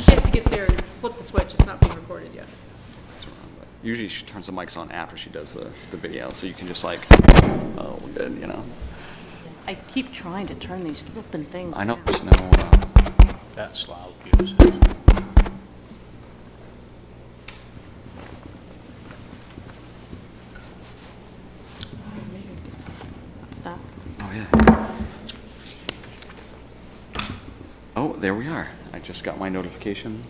she has to get there and flip the switch. It's not being recorded yet. Usually she turns the mics on after she does the video, so you can just like, oh, we're good, you know. I keep trying to turn these flipping things I know down. there's no, That's loud music. That. oh yeah. Oh, there we are. I just got my notification.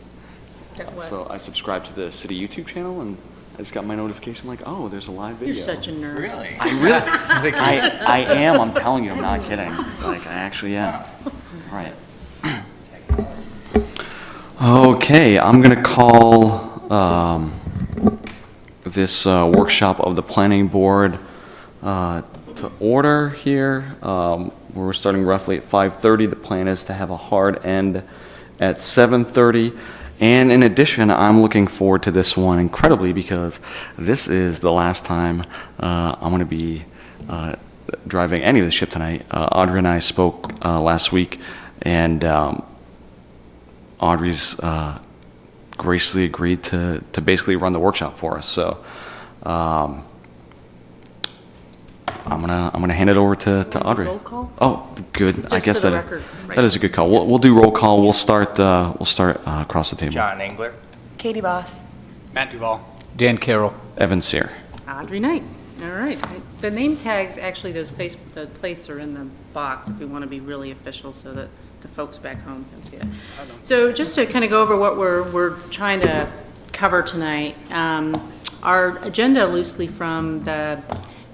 That what? So I subscribed to the city YouTube channel and I just got my notification like, oh, there's a live video. You're such a nerd. Really? I am, I'm telling you, I'm not kidding. Like, I actually am. Right. Okay, I'm gonna call this workshop of the planning board to order here. We're starting roughly at 5:30. The plan is to have a hard end at 7:30. And in addition, I'm looking forward to this one incredibly because this is the last time I'm going to be driving any of the ship tonight. Audrey and I spoke last week, and Audrey's graciously agreed to basically run the workshop for us. So I'm gonna hand it over to Audrey. Roll call? Oh, good. I Just guess for the that record, right. that is a good call. We'll do roll call. We'll start across the table. John Engler. Katie Boss. Matt Duval. Dan Carroll. Evan Sear. Audrey Knight. All right. The name tags, actually, the plates are in the box if we want to be really official so that the folks back home can see it. So just to kind of go over what we're trying to cover tonight, our agenda loosely from the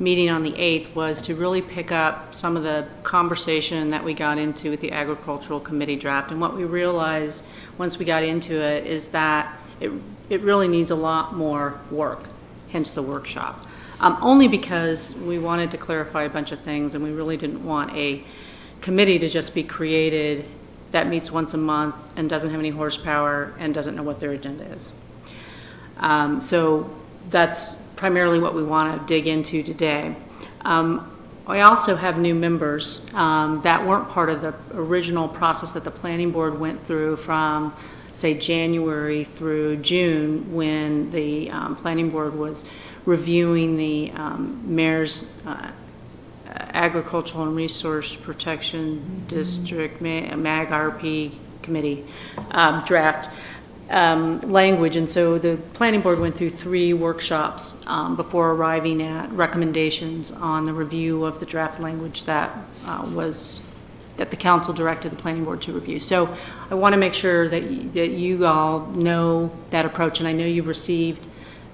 meeting on the 8th was to really pick up some of the conversation that we got into with the agricultural committee draft. And what we realized once we got into it is that it really needs a lot more work, hence the workshop. Only because we wanted to clarify a bunch of things and we really didn't want a committee to just be created that meets once a month and doesn't have any horsepower and doesn't know what their agenda is. So that's primarily what we want to dig into today. I also have new members that weren't part of the original process that the planning board went through from, say, January through June when the planning board was reviewing the mayor's Agricultural and Resource Protection District MAG-RP committee draft language. And so the planning board went through 3 workshops before arriving at recommendations on the review of the draft language that that the council directed the planning board to review. So I want to make sure that you all know that approach, and I know you've received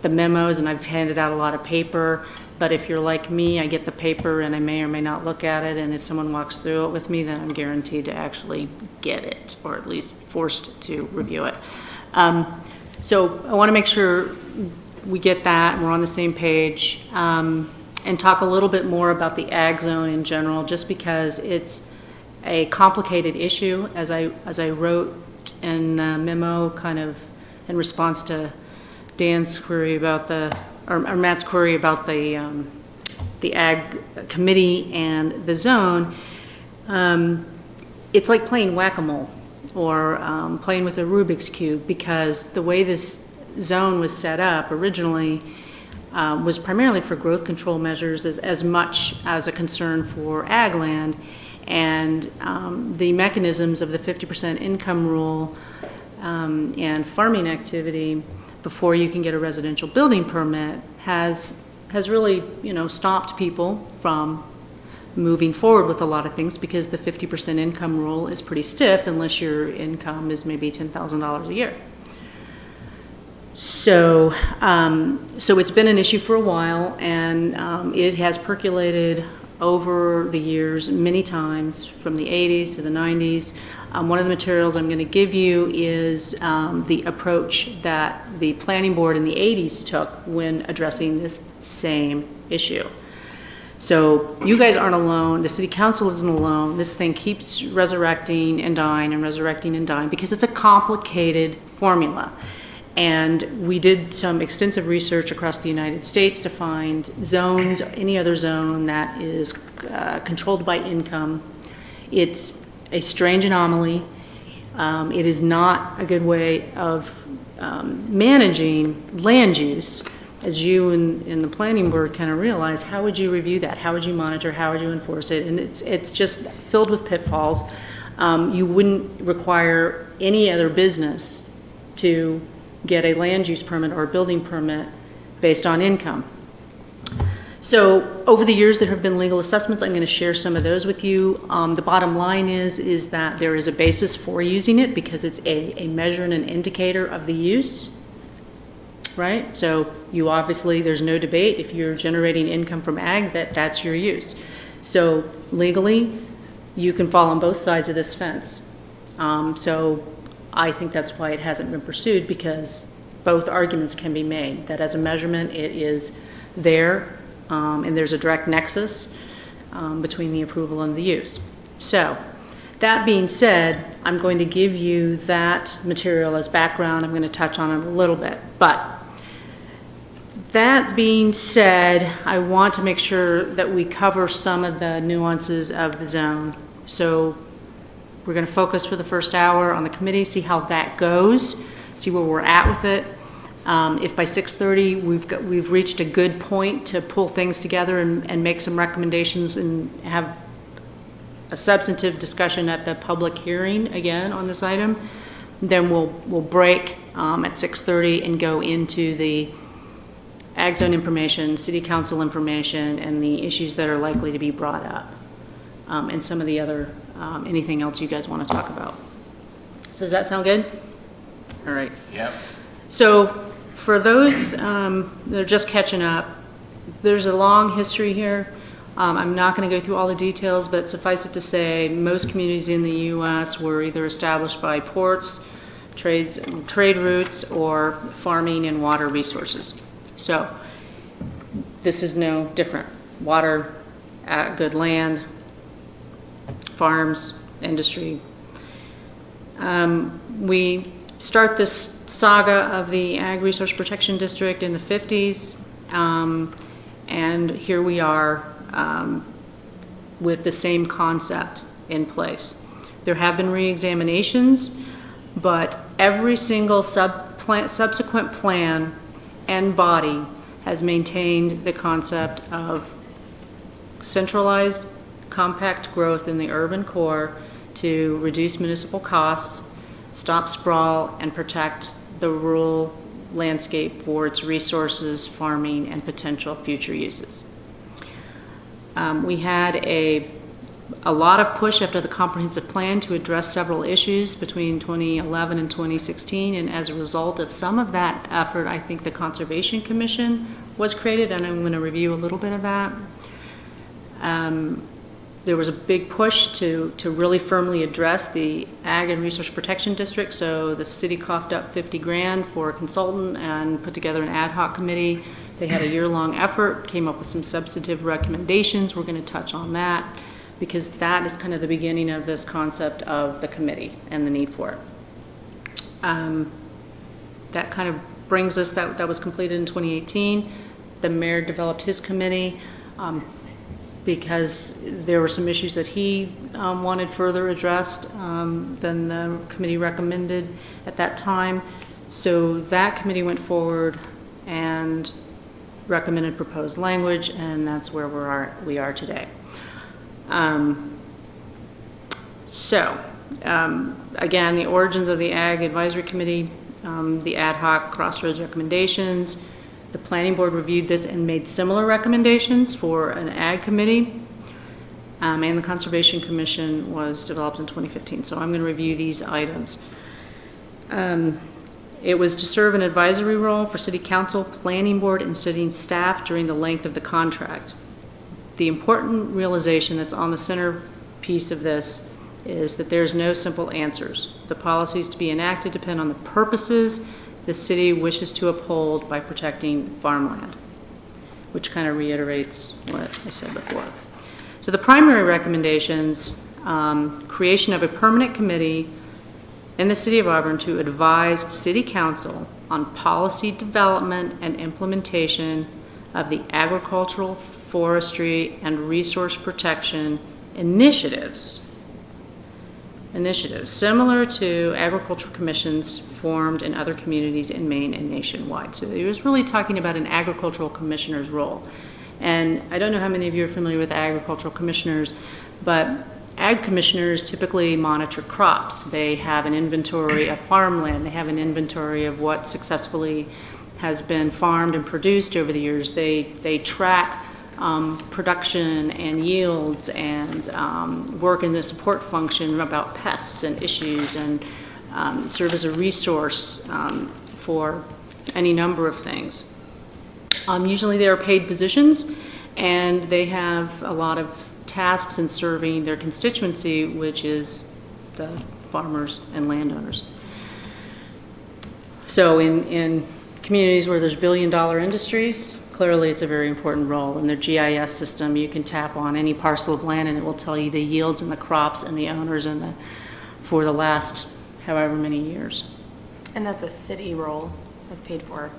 the memos and I've handed out a lot of paper, but if you're like me, I get the paper and I may or may not look at it, and if someone walks through it with me, then I'm guaranteed to actually get it, or at least forced to review it. So I want to make sure we get that, and we're on the same page, and talk a little bit more about the ag zone in general, just because it's a complicated issue, as I wrote in the memo, kind of in response to Dan's query about or Matt's query about the ag committee and the zone. It's like playing whack-a-mole or playing with a Rubik's Cube, because the way this zone was set up originally was primarily for growth control measures as much as a concern for ag land, and the mechanisms of the 50% income rule and farming activity before you can get a residential building permit has really, stopped people from moving forward with a lot of things, because the 50% income rule is pretty stiff unless your income is maybe $10,000 a year. So it's been an issue for a while, and it has percolated over the years many times, from the 80s to the 90s. One of the materials I'm going to give you is the approach that the planning board in the 80s took when addressing this same issue. So you guys aren't alone. The city council isn't alone. This thing keeps resurrecting and dying and resurrecting and dying because it's a complicated formula. And we did some extensive research across the United States to find zones, any other zone that is controlled by income. It's a strange anomaly. It is not a good way of managing land use. As you in the planning board kind of realize, how would you review that? How would you monitor? How would you enforce it? And it's just filled with pitfalls. You wouldn't require any other business to get a land use permit or a building permit based on income. So over the years, there have been legal assessments. I'm going to share some of those with you. The bottom line is that there is a basis for using it because it's a measure and an indicator of the use, right? So you obviously, there's no debate if you're generating income from ag, that's your use. So legally, you can fall on both sides of this fence. So I think that's why it hasn't been pursued, because both arguments can be made, that as a measurement, it is there, and there's a direct nexus between the approval and the use. So that being said, I'm going to give you that material as background. I'm going to touch on it a little bit, but that being said, I want to make sure that we cover some of the nuances of the zone. So we're going to focus for the first hour on the committee, see how that goes, see where we're at with it. If by 6:30 we've reached a good point to pull things together and make some recommendations and have a substantive discussion at the public hearing again on this item, then we'll break at 6:30 and go into the ag zone information, city council information, and the issues that are likely to be brought up, and some of the other, anything else you guys want to talk about. So does that sound good? All right. Yep. So for those that are just catching up, there's a long history here. I'm not going to go through all the details, but suffice it to say, most communities in the U.S. were either established by ports, trade routes, or farming and water resources. So this is no different. Water, good land, farms, industry. We start this saga of the Ag Resource Protection District in the 50s, and here we are with the same concept in place. There have been re-examinations, but every single subsequent plan and body has maintained the concept of centralized compact growth in the urban core to reduce municipal costs, stop sprawl, and protect the rural landscape for its resources, farming, and potential future uses. We had a lot of push after the comprehensive plan to address several issues between 2011 and 2016, and as a result of some of that effort, I think the Conservation Commission was created, and I'm going to review a little bit of that. There was a big push to really firmly address the Ag and Resource Protection District, so the city coughed up 50 grand for a consultant and put together an ad hoc committee. They had a year-long effort, came up with some substantive recommendations. We're going to touch on that, because that is kind of the beginning of this concept of the committee and the need for it. That kind of brings us, that was completed in 2018. The mayor developed his committee because there were some issues that he wanted further addressed than the committee recommended at that time. So that committee went forward and recommended proposed language, and that's where we are today. Again, the origins of the Ag Advisory Committee, the ad hoc crossroads recommendations. The Planning Board reviewed this and made similar recommendations for an Ag Committee, and the Conservation Commission was developed in 2015. So I'm going to review these items. It was to serve an advisory role for City Council, Planning Board, and city staff during the length of the contract. The important realization that's on the centerpiece of this is that there's no simple answers. The policies to be enacted depend on the purposes the city wishes to uphold by protecting farmland, which kind of reiterates what I said before. So the primary recommendations, creation of a permanent committee in the city of Auburn to advise City Council on policy development and implementation of the agricultural, forestry, and resource protection initiatives initiatives, similar to agricultural commissions formed in other communities in Maine and nationwide. So he was really talking about an agricultural commissioner's role. And I don't know how many of you are familiar with agricultural commissioners, but ag commissioners typically monitor crops. They have an inventory of farmland. They have an inventory of what successfully has been farmed and produced over the years. They track production and yields and work in the support function about pests and issues and serve as a resource for any number of things. Usually they are paid positions, and they have a lot of tasks in serving their constituency, which is the farmers and landowners. So in communities where there's billion-dollar industries, clearly it's a very important role. In their GIS system, you can tap on any parcel of land and it will tell you the yields and the crops and the owners and for the last however many years. And that's a city role that's paid for?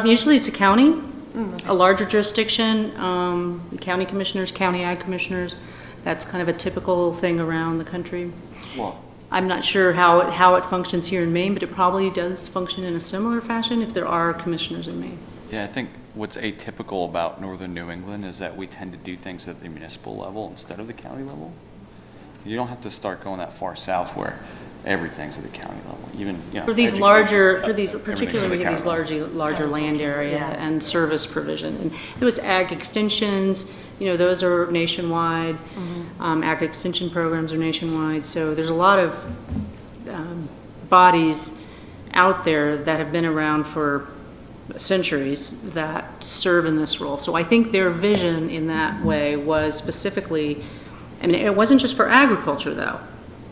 Usually it's a county, Okay. a larger jurisdiction, county commissioners, county ag commissioners. That's kind of a typical thing around the country. Well, I'm not sure how it functions here in Maine, but it probably does function in a similar fashion if there are commissioners in Maine. yeah, I think what's atypical about northern New England is that we tend to do things at the municipal level instead of the county level. You don't have to start going that far south where everything's at the county level, even, you know. For these education, larger, for everything's these, at the particularly county these level. larger land area Yeah. and service provision. And it was ag extensions, you know, those are nationwide. Ag extension programs are nationwide. So there's a lot of bodies out there that have been around for centuries that serve in this role. So I think their vision in that way was specifically, I mean, it wasn't just for agriculture though.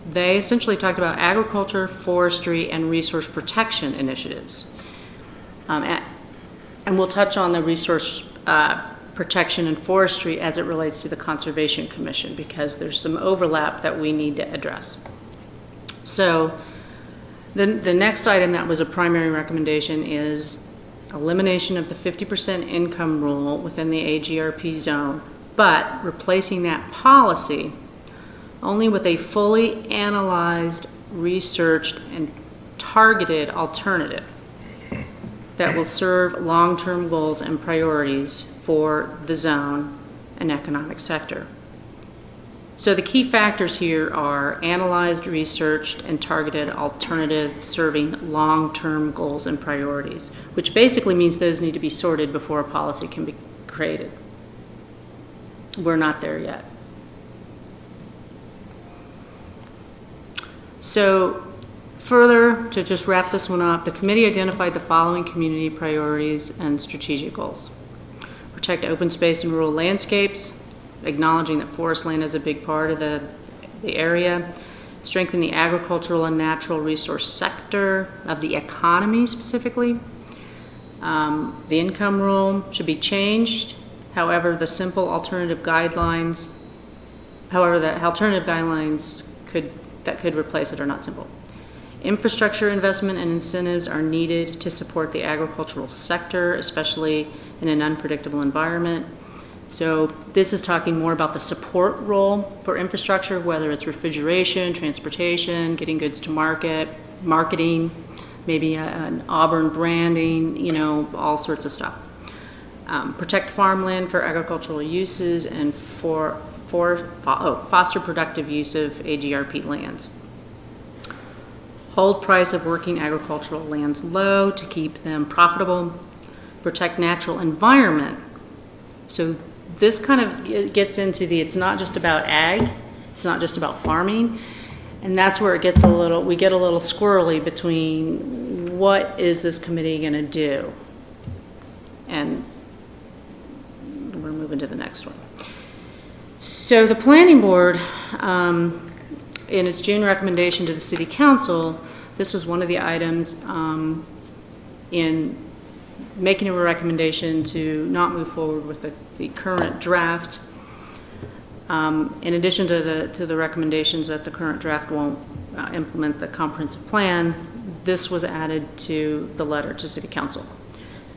They essentially talked about agriculture, forestry, and resource protection initiatives. And we'll touch on the resource protection and forestry as it relates to the Conservation Commission because there's some overlap that we need to address. So the next item that was a primary recommendation is elimination of the 50% income rule within the AGRP zone, but replacing that policy only with a fully analyzed, researched, and targeted alternative that will serve long-term goals and priorities for the zone and economic sector. So the key factors here are analyzed, researched, and targeted alternative serving long-term goals and priorities, which basically means those need to be sorted before a policy can be created. We're not there yet. So further, to just wrap this one up, the committee identified the following community priorities and strategic goals. Protect open space and rural landscapes, acknowledging that forest land is a big part of the area. Strengthen the agricultural and natural resource sector of the economy specifically. The income rule should be changed. However, the alternative guidelines that could replace it are not simple. Infrastructure investment and incentives are needed to support the agricultural sector, especially in an unpredictable environment. So this is talking more about the support role for infrastructure, whether it's refrigeration, transportation, getting goods to market, marketing, maybe an Auburn branding, you know, all sorts of stuff. Protect farmland for agricultural uses and foster productive use of AGRP lands. Hold price of working agricultural lands low to keep them profitable. Protect natural environment. So this kind of gets into it's not just about ag, it's not just about farming, and that's where it gets we get a little squirrely between what is this committee going to do? And we're moving to the next one. So the planning board, in its June recommendation to the city council, this was one of the items in making a recommendation to not move forward with the current draft. In addition to the recommendations that the current draft won't implement the comprehensive plan, this was added to the letter to city council.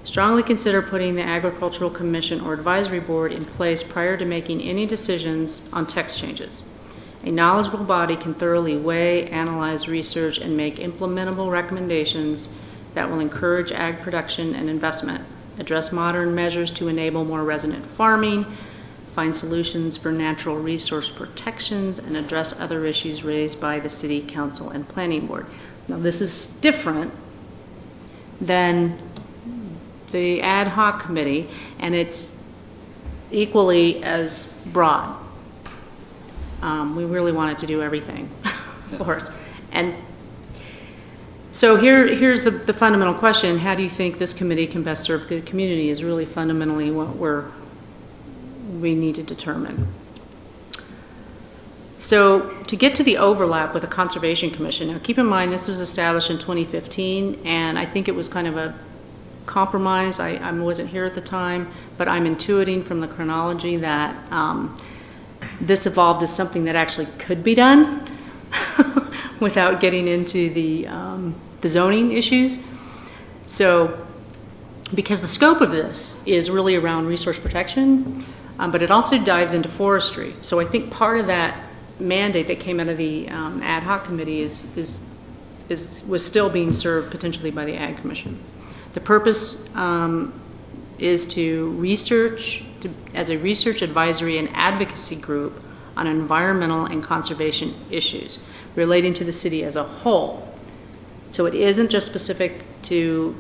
Strongly consider putting the Agricultural Commission or Advisory Board in place prior to making any decisions on text changes. A knowledgeable body can thoroughly weigh, analyze, research, and make implementable recommendations that will encourage ag production and investment, address modern measures to enable more resident farming, find solutions for natural resource protections, and address other issues raised by the City Council and Planning Board. Now, this is different than the ad hoc committee, and it's equally as broad. We really wanted to do everything for us. And so here's the fundamental question: how do you think this committee can best serve the community is really fundamentally what we need to determine. So to get to the overlap with the Conservation Commission, now keep in mind this was established in 2015, and I think it was kind of a compromise. I wasn't here at the time, but I'm intuiting from the chronology that this evolved as something that actually could be done without getting into the zoning issues. So because the scope of this is really around resource protection, but it also dives into forestry. So I think part of that mandate that came out of the ad hoc committee was still being served potentially by the Ag Commission. The purpose is to research, as a research advisory and advocacy group on environmental and conservation issues relating to the city as a whole. So it isn't just specific to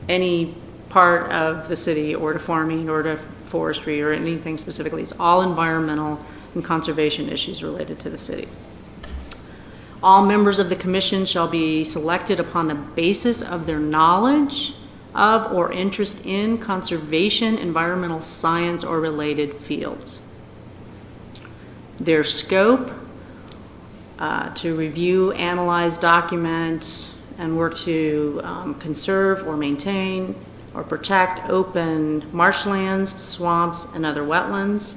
any part of the city or to farming or to forestry or anything specifically. It's all environmental and conservation issues related to the city. All members of the commission shall be selected upon the basis of their knowledge of or interest in conservation, environmental science, or related fields. Their scope to review, analyze, document, and work to conserve or maintain or protect open marshlands, swamps, and other wetlands,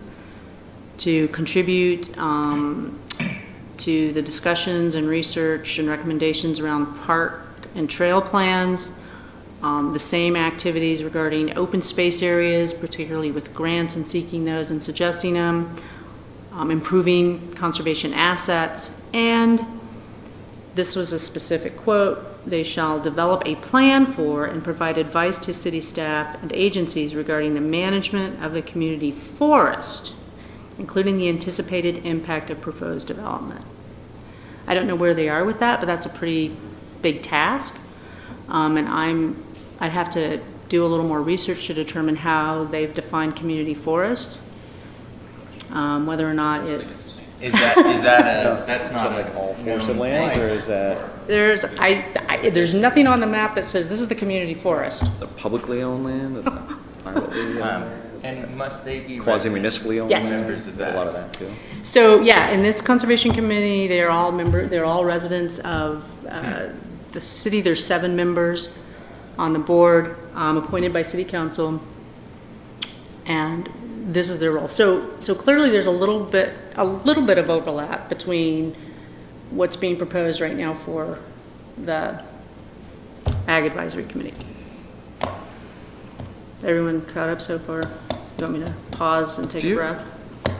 to contribute to the discussions and research and recommendations around park and trail plans, the same activities regarding open space areas, particularly with grants and seeking those and suggesting them, improving conservation assets, and this was a specific quote, they shall develop a plan for and provide advice to city staff and agencies regarding the management of the community forest, including the anticipated impact of proposed development. I don't know where they are with that, but that's a pretty big task. And I'd have to do a little more research to determine how they've defined community forest, whether or not it's... Is that That's not like all forested lands, or is that? There's nothing on the map that says this is the community forest. Is it publicly owned land? Is it privately owned? and must they be Quasi-municipally owned? Yes. members of A lot of that? that too. So yeah, in this conservation committee, they're all residents of the city. There's 7 members on the board, appointed by city council, and this is their role. So clearly there's a little bit of overlap between what's being proposed right now for the Ag Advisory Committee. Everyone caught up so far? Do you want me to pause and take a breath?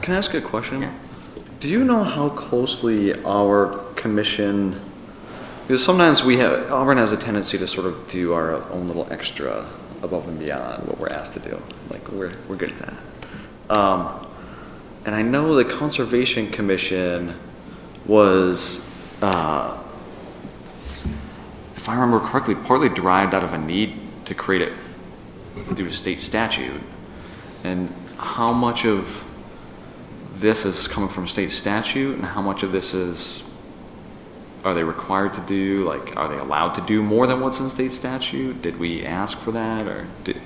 Can I ask a question? Yeah. Do you know how closely our commission, because sometimes Auburn has a tendency to sort of do our own little extra above and beyond what we're asked to do. Like we're good at that. And I know the Conservation Commission was, if I remember correctly, partly derived out of a need to create it due to state statute. And how much of this is coming from state statute and how much of this are they required to do? Like, are they allowed to do more than what's in state statute? Did we ask for that, or did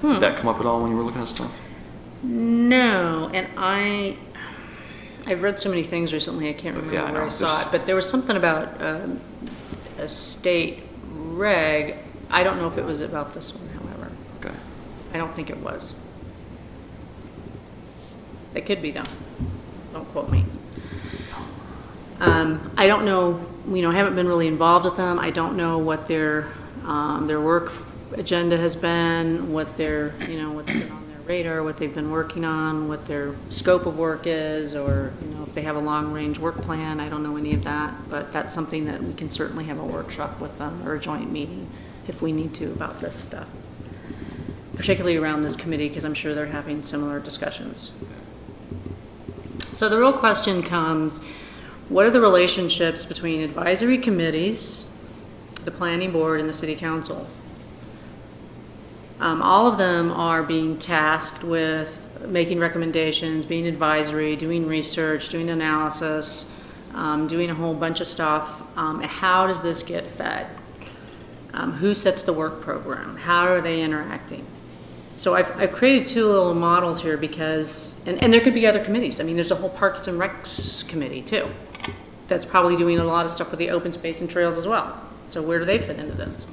that come up at all when you were looking at stuff? No, and I've read so many things recently, I can't remember where I saw it, but there was something about a state reg. I don't know if it was about this one, however. Okay. I don't think it was. It could be though. Don't quote me. I don't know, I haven't been really involved with them. I don't know what their work agenda has been, what's been on their radar, what they've been working on, what their scope of work is, or, if they have a long-range work plan. I don't know any of that, but that's something that we can certainly have a workshop with them or a joint meeting if we need to about this stuff. Particularly around this committee, because I'm sure they're having similar discussions. So the real question comes, what are the relationships between advisory committees, the planning board, and the city council? All of them are being tasked with making recommendations, being advisory, doing research, doing analysis, doing a whole bunch of stuff. How does this get fed? Who sets the work program? How are they interacting? So I've created two little models here because, and there could be other committees. I mean, there's a whole Parks and Recs committee too. That's probably doing a lot of stuff with the open space and trails as well. So where do they fit into this?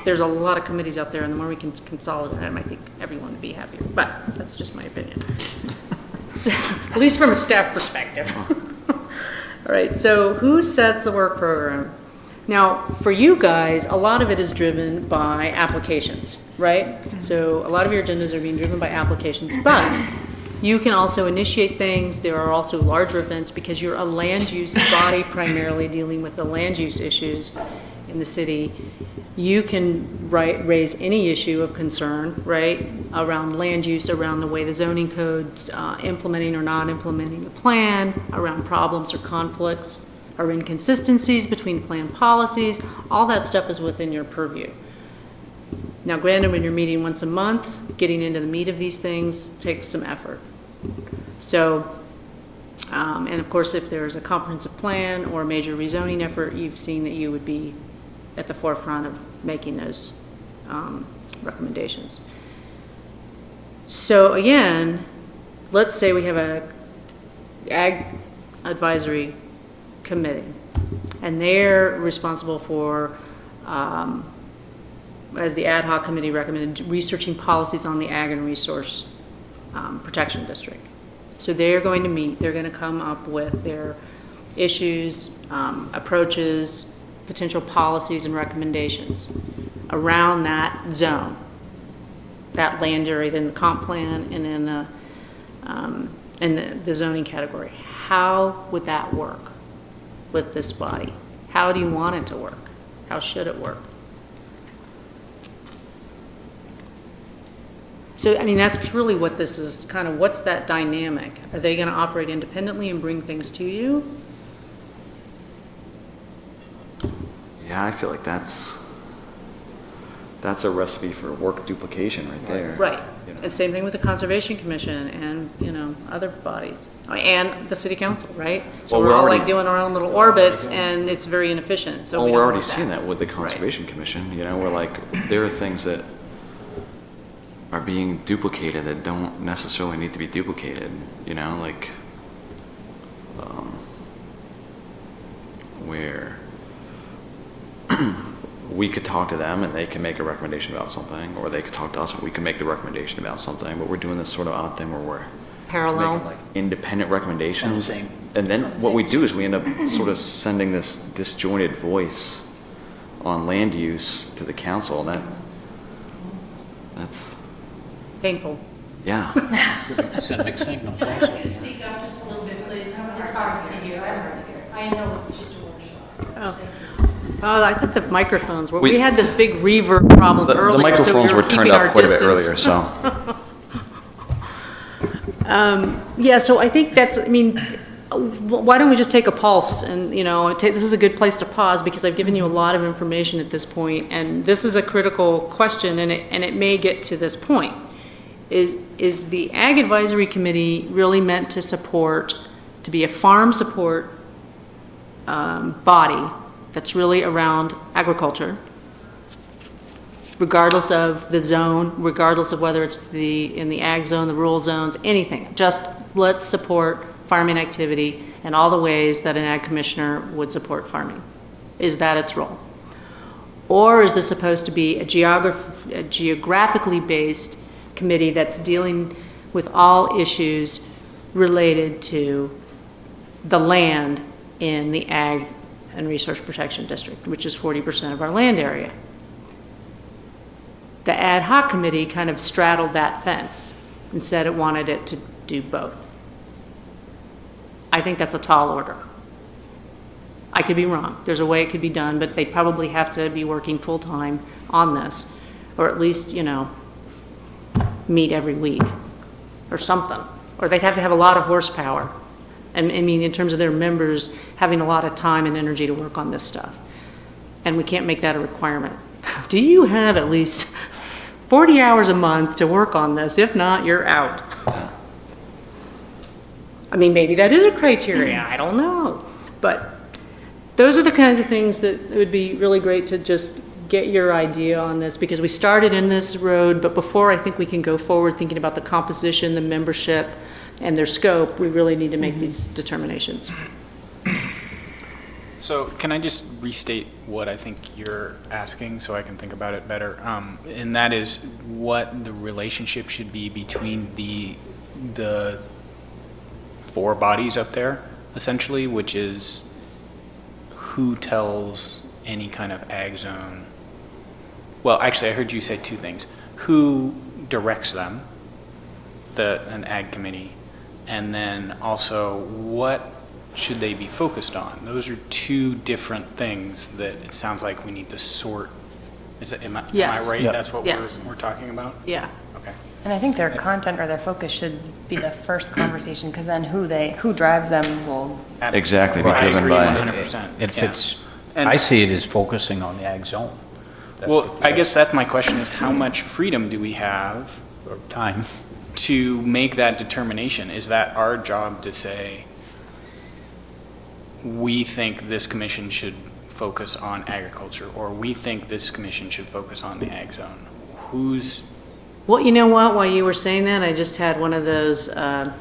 There's a lot of committees out there, and the more we can consolidate, I might think everyone would be happier. But that's just my opinion. So, at least from a staff perspective. All right, so who sets the work program? Now, for you guys, a lot of it is driven by applications, right? So a lot of your agendas are being driven by applications, but you can also initiate things. There are also larger events because you're a land use body primarily dealing with the land use issues in the city. You can raise any issue of concern, right, around land use, around the way the zoning code's implementing or not implementing the plan, around problems or conflicts or inconsistencies between plan policies. All that stuff is within your purview. Now, granted, when you're meeting once a month, getting into the meat of these things takes some effort. So, and of course, if there's a comprehensive plan or a major rezoning effort, you've seen that you would be at the forefront of making those recommendations. So again, let's say we have a ag advisory committee, and they're responsible for, as the ad hoc committee recommended, researching policies on the ag and resource protection district. So they're going to meet, they're going to come up with their issues, approaches, potential policies and recommendations around that zone, that land area, then the comp plan, and then the zoning category. How would that work with this body? How do you want it to work? How should it work? So, I mean, that's really what this is, kind of what's that dynamic? Are they going to operate independently and bring things to you? Yeah, I feel like that's a recipe for work duplication right there. Right. You know? And same thing with the Conservation Commission and, other bodies. And the City Council, right? So Well, we're all already- like doing our own little orbits, and it's very inefficient, so Well, we we're don't already want seeing that with the Conservation Commission, we're like, there are things that are being duplicated that don't necessarily need to be duplicated, like, where we could talk to them and they can make a recommendation about something, or they could talk to us and we can make the recommendation about something, but we're doing this sort of odd thing where we're Parallel. making like independent recommendations. On the same- And then what we do is we end up sort of sending this disjointed voice on land use to the council, and that's, Painful. yeah. Send mixed signals also. Speak up just a little bit, please. It's hard to hear. I know it's just a workshop. Oh, I thought the microphones were, we had this big reverb problem The earlier, so we microphones were were turned keeping our up quite a bit distance. earlier, so. Yeah, so I think why don't we just take a pulse and, this is a good place to pause because I've given you a lot of information at this point, and this is a critical question, and it may get to this point. Is the Ag Advisory Committee really meant to be a farm support body that's really around agriculture, regardless of the zone, regardless of whether it's in the ag zone, the rural zones, anything? Just let's support farming activity in all the ways that an ag commissioner would support farming. Is that its role? Or is this supposed to be a geographically based committee that's dealing with all issues related to the land in the Ag and Resource Protection District, which is 40% of our land area? The ad hoc committee kind of straddled that fence. and said it wanted it to do both. I think that's a tall order. I could be wrong. There's a way it could be done, but they probably have to be working full-time on this, or at least, meet every week or something. Or they'd have to have a lot of horsepower. And I mean, in terms of their members having a lot of time and energy to work on this stuff. And we can't make that a requirement. Do you have at least 40 hours a month to work on this? If not, you're out. I mean, maybe that is a criteria, I don't know. But those are the kinds of things that it would be really great to just get your idea on this, because we started in this road, but before I think we can go forward thinking about the composition, the membership, and their scope, we really need to make these determinations. So can I just restate what I think you're asking so I can think about it better? And that is what the relationship should be between the four bodies up there, essentially, which is who tells any kind of ag zone. Well, actually, I heard you say two things. Who directs them, an ag committee, and then also what should they be focused on? Those are two different things that it sounds like we need to sort. Am I Yes. right? Yeah. That's what Yes. we're talking about? Yeah. Okay. And I think their content or their focus should be the first conversation, because then who drives them will, Exactly, be I driven agree by- 100%. If yeah. it's, And- I see it as focusing on the ag zone. That's Well, the- I guess that's my question, is how much freedom do we have Or time. to make that determination? Is that our job to say, we think this commission should focus on agriculture, or we think this commission should focus on the ag zone? Who's, Well, you know what, while you were saying that, I just had one of those Moments.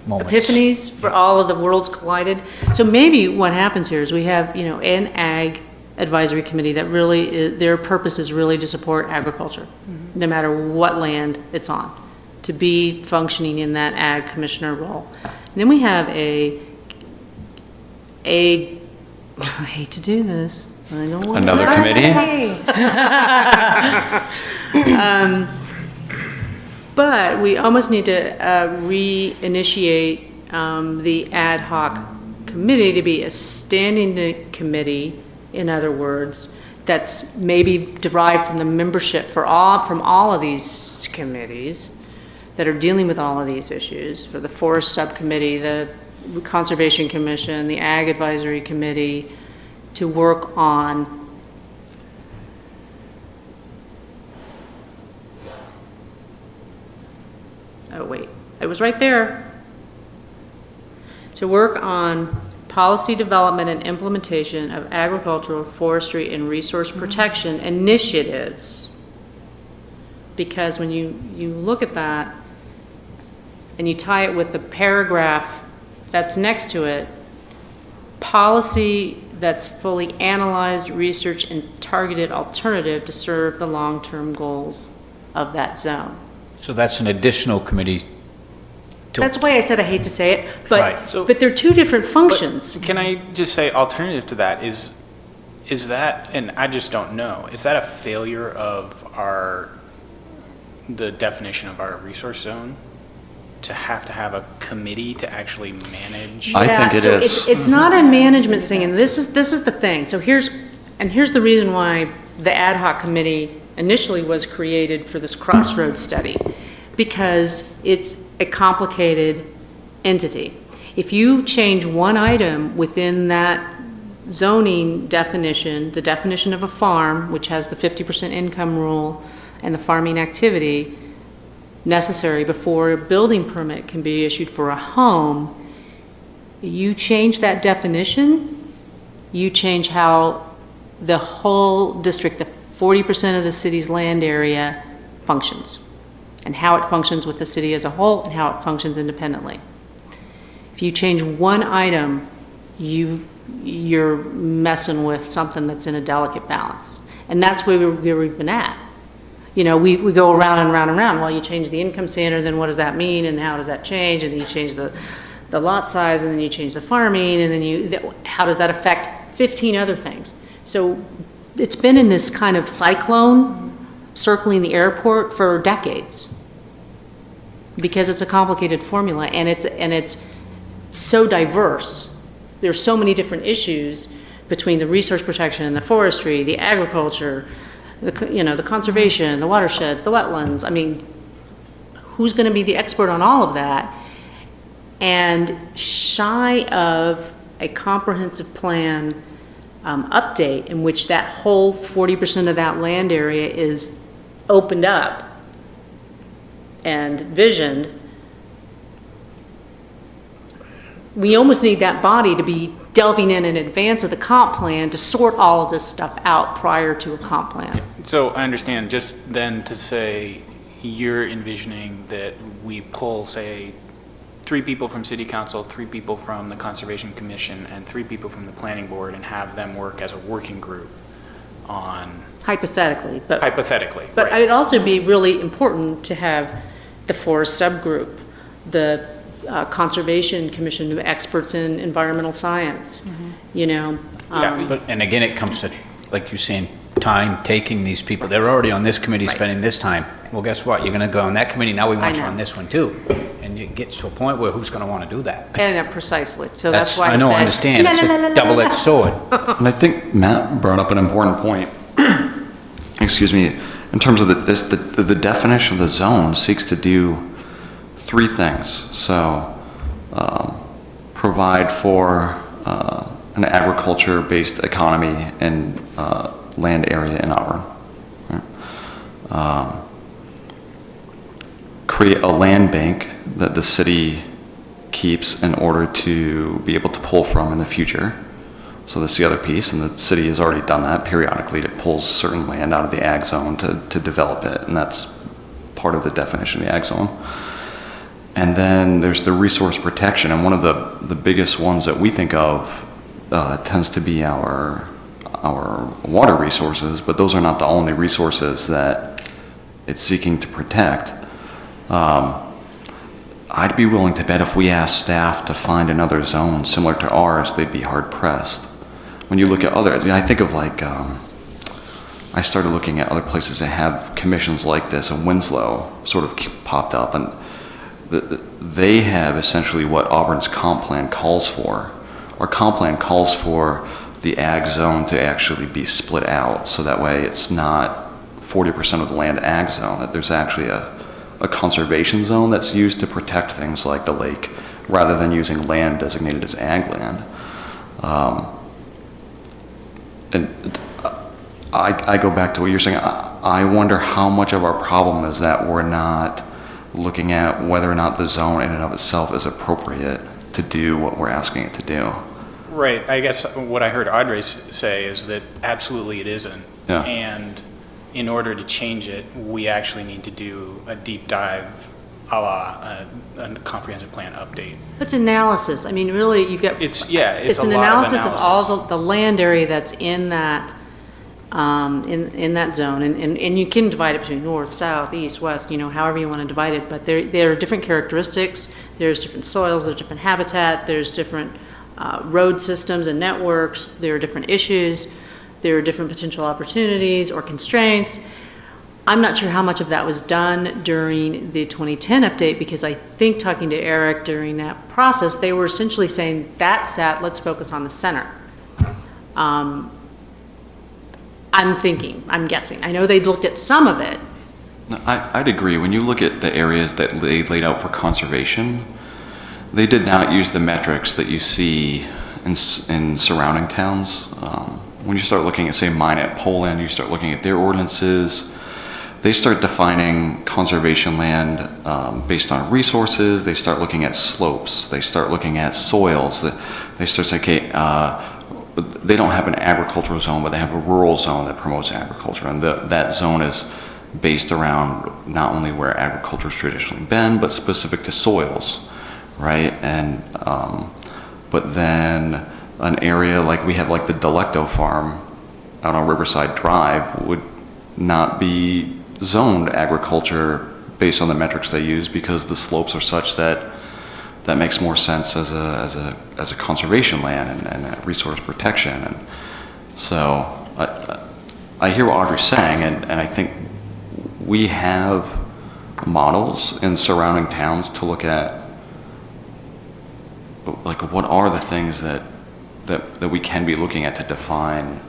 epiphanies for all of the worlds collided. So maybe what happens here is we have, an ag advisory committee that really, their purpose is really to support agriculture, no matter what land it's on, to be functioning in that ag commissioner role. And then we have I hate to do this, I don't want Another committee? But we almost need to reinitiate the ad hoc committee to be a standing committee, in other words, that's maybe derived from the membership from all of these committees that are dealing with all of these issues, for the Forest Subcommittee, the Conservation Commission, the Ag Advisory Committee, to work on oh wait, it was right there. To work on policy development and implementation of agricultural, forestry, and resource protection initiatives. Because when you look at that and you tie it with the paragraph that's next to it, policy that's fully analyzed, researched, and targeted alternative to serve the long-term goals of that zone. So that's an additional committee to. That's why I said I hate to say it, Right, so- but they're two different functions. can I just say, alternative to that is that, and I just don't know, is that a failure of the definition of our resource zone? To have a committee to actually manage? I think it so is. It's not a management thing, and this is the thing. So here's the reason why the ad hoc committee initially was created for this crossroads study, because it's a complicated entity. If you change one item within that zoning definition, the definition of a farm, which has the 50% income rule and the farming activity necessary before a building permit can be issued for a home, you change that definition, you change how the whole district, the 40% of the city's land area functions, and how it functions with the city as a whole, and how it functions independently. If you change one item, you're messing with something that's in a delicate balance. And that's where we've been at. We go around and round and round. Well, you change the income standard, then what does that mean, and how does that change? And then you change the lot size, and then you change the farming, and then how does that affect 15 other things? So it's been in this kind of cyclone circling the airport for decades. because it's a complicated formula, and it's so diverse. There's so many different issues between the resource protection, the forestry, the agriculture, the conservation, the watersheds, the wetlands. I mean, who's going to be the expert on all of that? And shy of a comprehensive plan update in which that whole 40% of that land area is opened up and visioned, we almost need that body to be delving in advance of the comp plan to sort all of this stuff out prior to a comp plan. So I understand, just then to say, you're envisioning that we pull, say, 3 people from city council, 3 people from the conservation commission, and 3 people from the planning board, and have them work as a working group on, Hypothetically, but right. it'd also be really important to have the forest subgroup, the conservation commission of experts in environmental science, And again, it comes to, like you're saying, time, taking these people. They're already on this committee, spending this time. Well, guess what? You're going to go on that committee, now we want you on this one too. And it gets to a point where who's going to want to do that? And precisely, so that's why I I know, said, I understand, it's a double-edged sword. And I think Matt brought up an important point. Excuse me, in terms of the definition of the zone seeks to do 3 things. So, provide for an agriculture-based economy and land area in Auburn. Right? Create a land bank that the city keeps in order to be able to pull from in the future. So that's the other piece, and the city has already done that periodically. It pulls certain land out of the ag zone to develop it, and that's part of the definition of the ag zone. And then there's the resource protection, and one of the biggest ones that we think of tends to be our water resources, but those are not the only resources that it's seeking to protect. I'd be willing to bet if we asked staff to find another zone similar to ours, they'd be hard pressed. When you look at I think of like, I started looking at other places that have commissions like this, and Winslow sort of popped up, and they have essentially what Auburn's comp plan calls for. Our comp plan calls for the ag zone to actually be split out, so that way it's not 40% of the land ag zone, that there's actually a conservation zone that's used to protect things like the lake, rather than using land designated as ag land. And I go back to what you're saying. I wonder how much of our problem is that we're not looking at whether or not the zone in and of itself is appropriate to do what we're asking it to do. Right, I guess what I heard Audrey say is that absolutely it isn't. Yeah. And in order to change it, we actually need to do a deep dive, a la a comprehensive plan update. it's analysis. I mean, really, you've got. It's It's a an lot of analysis of all analysis. the land area that's in that, in that zone. And you can divide it between north, south, east, west, however you want to divide it. But there are different characteristics. There's different soils, there's different habitat, there's different road systems and networks. There are different issues. There are different potential opportunities or constraints. I'm not sure how much of that was done during the 2010 update, because I think talking to Eric during that process, they were essentially saying, that's set, let's focus on the center. I'm guessing. I know they'd looked at some of it. I'd agree. When you look at the areas that they laid out for conservation, they did not use the metrics that you see in surrounding towns. When you start looking at, say, mine at Poland, you start looking at their ordinances, they start defining conservation land based on resources. They start looking at slopes. They start looking at soils. They start saying, okay, they don't have an agricultural zone, but they have a rural zone that promotes agriculture. And that zone is based around not only where agriculture's traditionally been, but specific to soils, right? And but then an area like we have, like the Delecto farm out on Riverside Drive, would not be zoned agriculture based on the metrics they use, because the slopes are such that makes more sense as a conservation land and a resource protection. And so I hear what Audrey's saying, and I think we have models in surrounding towns to look at, like, what are the things that we can be looking at to define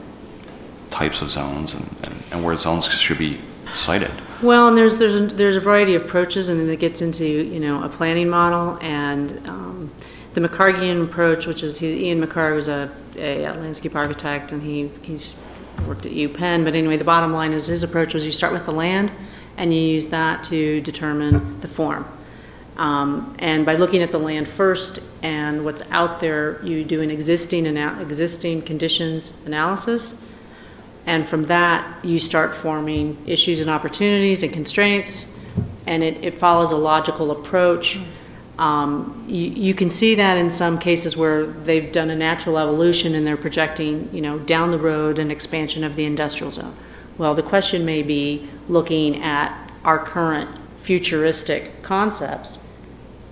types of zones and where zones should be cited. Well, and there's a variety of approaches, and then it gets into, a planning model, and the McCargian approach, which is, Ian McCarg was a landscape architect, and he's worked at UPenn, but anyway, the bottom line is his approach was you start with the land, and you use that to determine the form. And by looking at the land first and what's out there, you do an existing conditions analysis. And from that, you start forming issues and opportunities and constraints, and it follows a logical approach. You can see that in some cases where they've done a natural evolution and they're projecting, down the road an expansion of the industrial zone. Well, the question may be looking at our current futuristic concepts.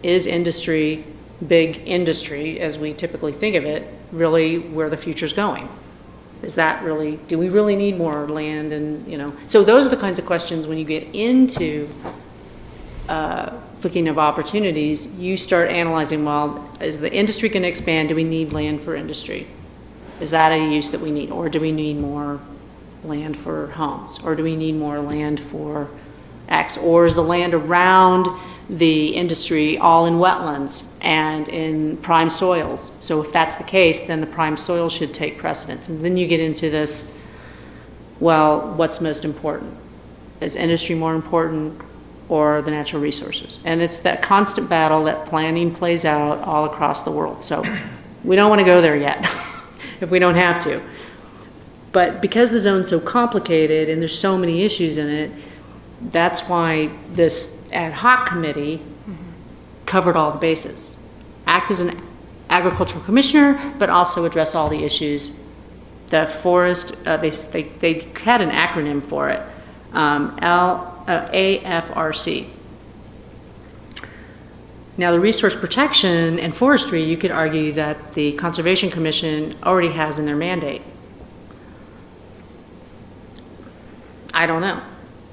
Is industry, big industry, as we typically think of it, really where the future's going? Is that really, do we really need more land? And, so those are the kinds of questions when you get into looking of opportunities, you start analyzing, well, is the industry going to expand? Do we need land for industry? Is that a use that we need? Or do we need more land for homes? Or do we need more land for X? Or is the land around the industry all in wetlands and in prime soils? So if that's the case, then the prime soil should take precedence. And then you get into this, well, what's most important? Is industry more important or the natural resources? And it's that constant battle that planning plays out all across the world. So we don't want to go there yet if we don't have to. But because the zone's so complicated and there's so many issues in it, that's why this ad hoc committee covered all the bases. Act as an agricultural commissioner, but also address all the issues. The forest, they had an acronym for it, AFRC. Now, the resource protection and forestry, you could argue that the Conservation Commission already has in their mandate. I don't know.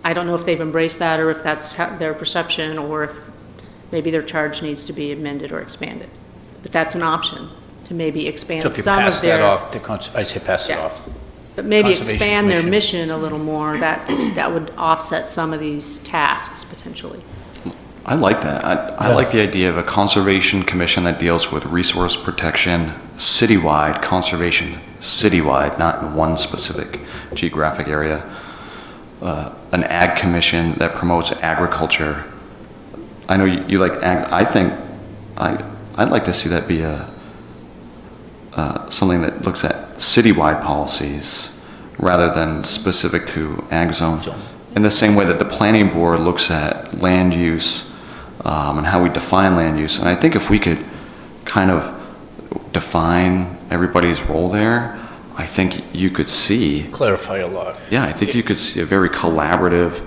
I don't know if they've embraced that or if that's their perception or if maybe their charge needs to be amended or expanded. But that's an option to maybe expand some of their... So if you pass that off, I say pass it off. But maybe Conservation expand their Commission. mission a little more. That would offset some of these tasks potentially. I like that. I like the idea of a conservation commission that deals with resource protection citywide, conservation citywide, not in one specific geographic area. An ag commission that promotes agriculture. I know you like ag. I think I'd like to see that be something that looks at citywide policies rather than specific to ag zone. In the same way that the planning board looks at land use and how we define land use. And I think if we could kind of define everybody's role there, I think you could see... Clarify a lot. Yeah, I think you could see a very collaborative,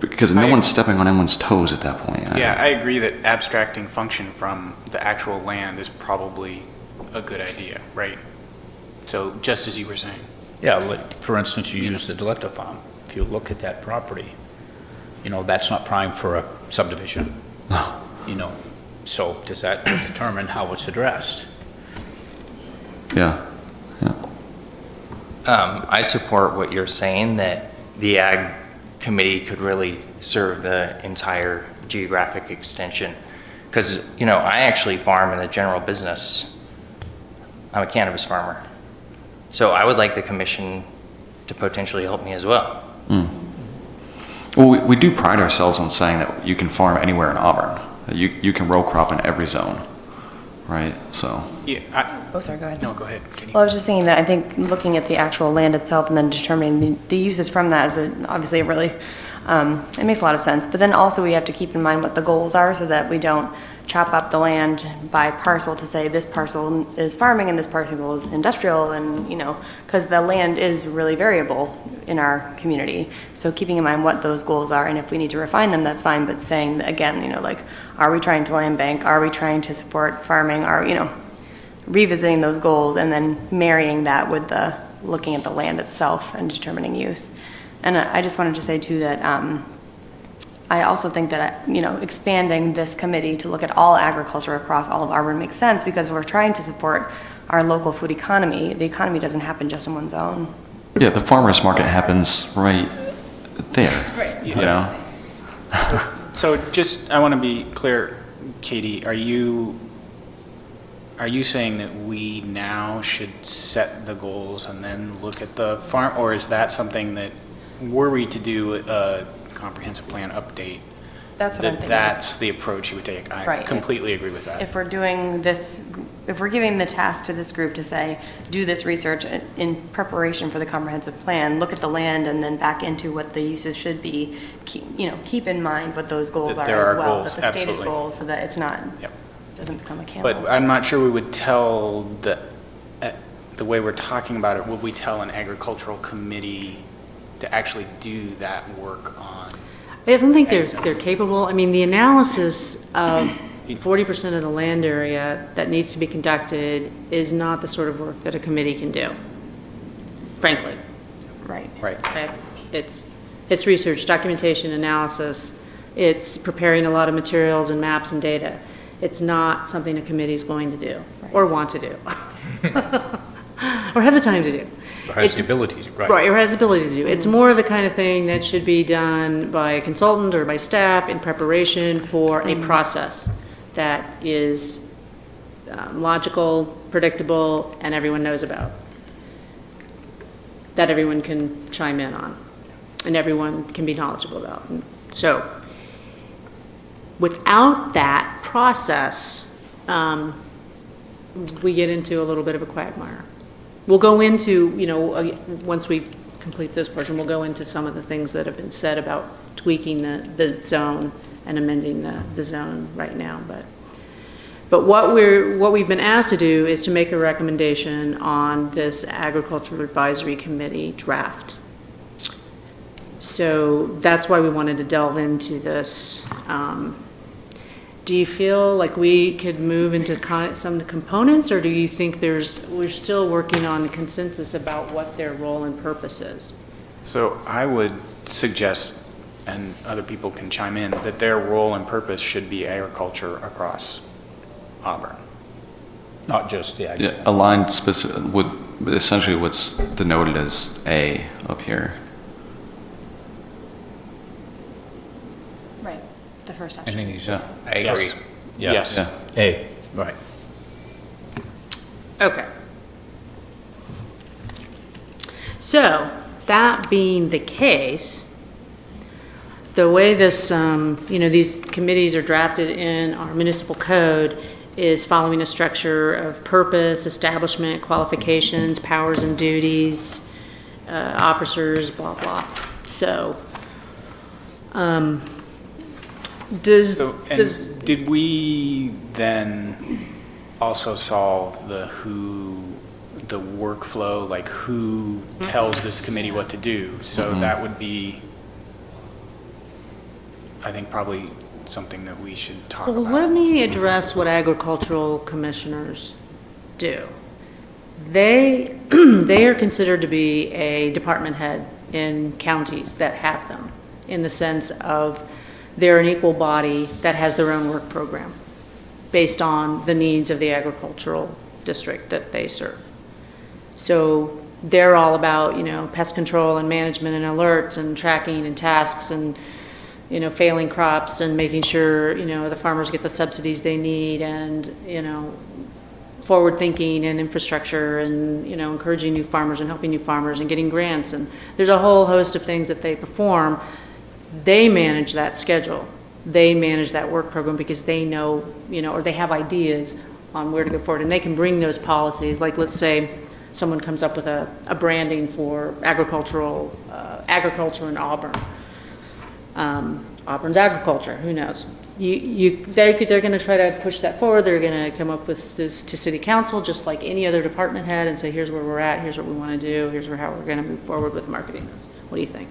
because no one's stepping on anyone's toes at that point. Yeah, I agree that abstracting function from the actual land is probably a good idea, right? So just as you were saying. Yeah, like, for instance, you use the Delecta farm. If you look at that property, that's not prime for a subdivision. So does that determine how it's addressed? Yeah. I support what you're saying, that the Ag Committee could really serve the entire geographic extension. Because, I actually farm in the general business. I'm a cannabis farmer. So I would like the commission to potentially help me as well. Well, we do pride ourselves on saying that you can farm anywhere in Auburn. You can row crop in every zone, right? So. Yeah. Oh, sorry, go ahead. No, go ahead. Kenny. Well, I was just saying that I think looking at the actual land itself and then determining the uses from that is obviously a really, it makes a lot of sense. But then also we have to keep in mind what the goals are so that we don't chop up the land by parcel to say this parcel is farming and this parcel is industrial, and, because the land is really variable in our community. So keeping in mind what those goals are, and if we need to refine them, that's fine. But saying, again, are we trying to land bank? Are we trying to support farming? Revisiting those goals and then marrying that with looking at the land itself and determining use. And I just wanted to say too that I also think that, expanding this committee to look at all agriculture across all of Auburn makes sense because we're trying to support our local food economy. The economy doesn't happen just in one zone. Yeah, the farmer's market happens right there. Right. You know? So just, I want to be clear, Katie, are you saying that we now should set the goals and then look at the farm, or is that something that, were we to do a comprehensive plan update, That's what I'm thinking. that's the approach you would take? I Right. completely agree with that. If we're doing this, if we're giving the task to this group to say, do this research in preparation for the comprehensive plan, look at the land and then back into what the uses should be, keep in mind what those goals That are there as are well. goals, that the stated absolutely. goals, so that it's not, Yep. doesn't become a camel. But I'm not sure we would tell the way we're talking about it, would we tell an agricultural committee to actually do that work on? I don't think they're capable. I mean, the analysis of 40% of the land area that needs to be conducted is not the sort of work that a committee can do, frankly. Right. Right. Okay? It's research, documentation, analysis. It's preparing a lot of materials and maps and data. It's not something a committee's going to do or want to do or have the time to do. Or has the ability to, right? Right, or has the ability to do. It's more the kind of thing that should be done by a consultant or by staff in preparation for a process that is logical, predictable, and everyone knows about, that everyone can chime in on, and everyone can be knowledgeable about. And so, without that process, we get into a little bit of a quagmire. We'll go into, once we complete this portion, we'll go into some of the things that have been said about tweaking the zone and amending the zone right now. But what we've been asked to do is to make a recommendation on this Agricultural Advisory Committee draft. So that's why we wanted to delve into this. Do you feel like we could move into some of the components, or do you think we're still working on consensus about what their role and purpose is? So I would suggest, and other people can chime in, that their role and purpose should be agriculture across Auburn. Not just the ag. Yeah, aligned specific, with essentially what's denoted as A up here. Right, the first And option. then he's, Yeah. I agree. Yes. yeah. Yes. Yeah. A, right. Okay. So, that being the case, the way this, these committees are drafted in our municipal code is following a structure of purpose, establishment, qualifications, powers and duties, officers, blah, blah. So, So, and did we then also solve the workflow, like who tells this committee what to do? So that would be, I think, probably something that we should talk well, about. let me address what agricultural commissioners do. They are considered to be a department head in counties that have them, in the sense of they're an equal body that has their own work program based on the needs of the agricultural district that they serve. So they're all about, pest control and management and alerts and tracking and tasks and, failing crops and making sure, the farmers get the subsidies they need and, forward thinking and infrastructure and, encouraging new farmers and helping new farmers and getting grants. And there's a whole host of things that they perform. They manage that schedule. They manage that work program because they know, or they have ideas on where to go forward. And they can bring those policies, like let's say someone comes up with a branding for agriculture in Auburn. Auburn's agriculture, who knows? They're going to try to push that forward. They're going to come up with this to city council, just like any other department head, and say, here's where we're at, here's what we want to do, here's how we're going to move forward with marketing this. What do you think?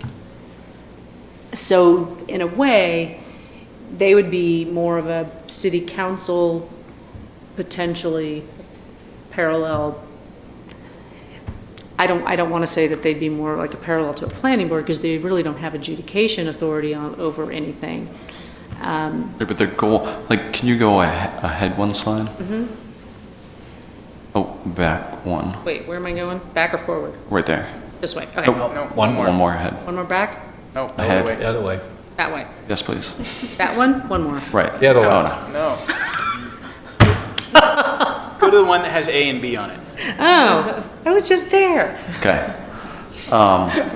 So in a way, they would be more of a city council, potentially parallel. I don't want to say that they'd be more like a parallel to a planning board, because they really don't have adjudication authority over anything. But their goal, like, can you go ahead one slide? Mm-hmm. Oh, back one. Wait, where am I going? Back or forward? Right there. This way, okay. Nope. No, One more ahead. One more back? No, Ahead. no way. The other way. That way. Yes, please. That one? One more. Right. The other way. Oh, no. No. Go to the one that has A and B on it. Oh, I was just there. Okay.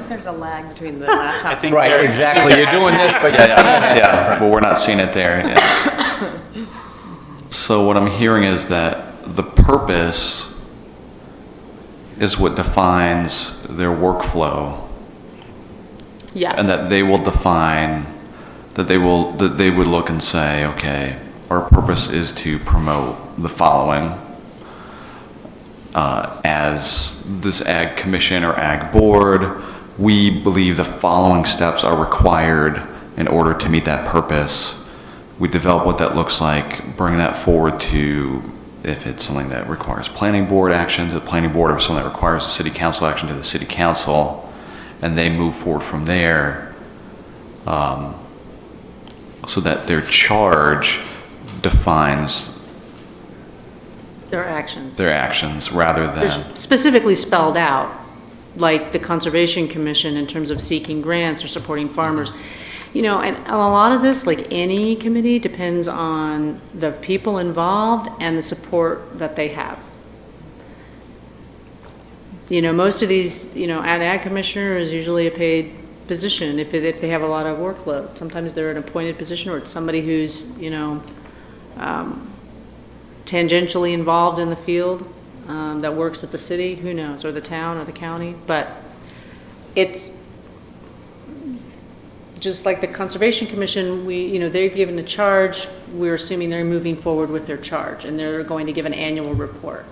There's a lag between the laptop. I think Right, there- exactly. You're doing this, but Yeah, well, we're not seeing it there. Yeah. So what I'm hearing is that the purpose is what defines their workflow, Yes. and that they will define, that they would look and say, okay, our purpose is to promote the following. As this ag commission or ag board, we believe the following steps are required in order to meet that purpose. We develop what that looks like, bring that forward to, if it's something that requires planning board action, to the planning board, or something that requires a city council action, to the city council, and they move forward from there, so that their charge defines Their actions. their actions rather They're than, specifically spelled out, like the Conservation Commission in terms of seeking grants or supporting farmers. You know, and a lot of this, like any committee, depends on the people involved and the support that they have. You know, most of these, you know, an ag commissioner is usually a paid position if they have a lot of workload. Sometimes they're an appointed position, or it's somebody who's, you know, tangentially involved in the field, that works at the city, who knows, or the town or the county. But it's just like the Conservation Commission, you know, they're given a charge, we're assuming they're moving forward with their charge, and they're going to give an annual report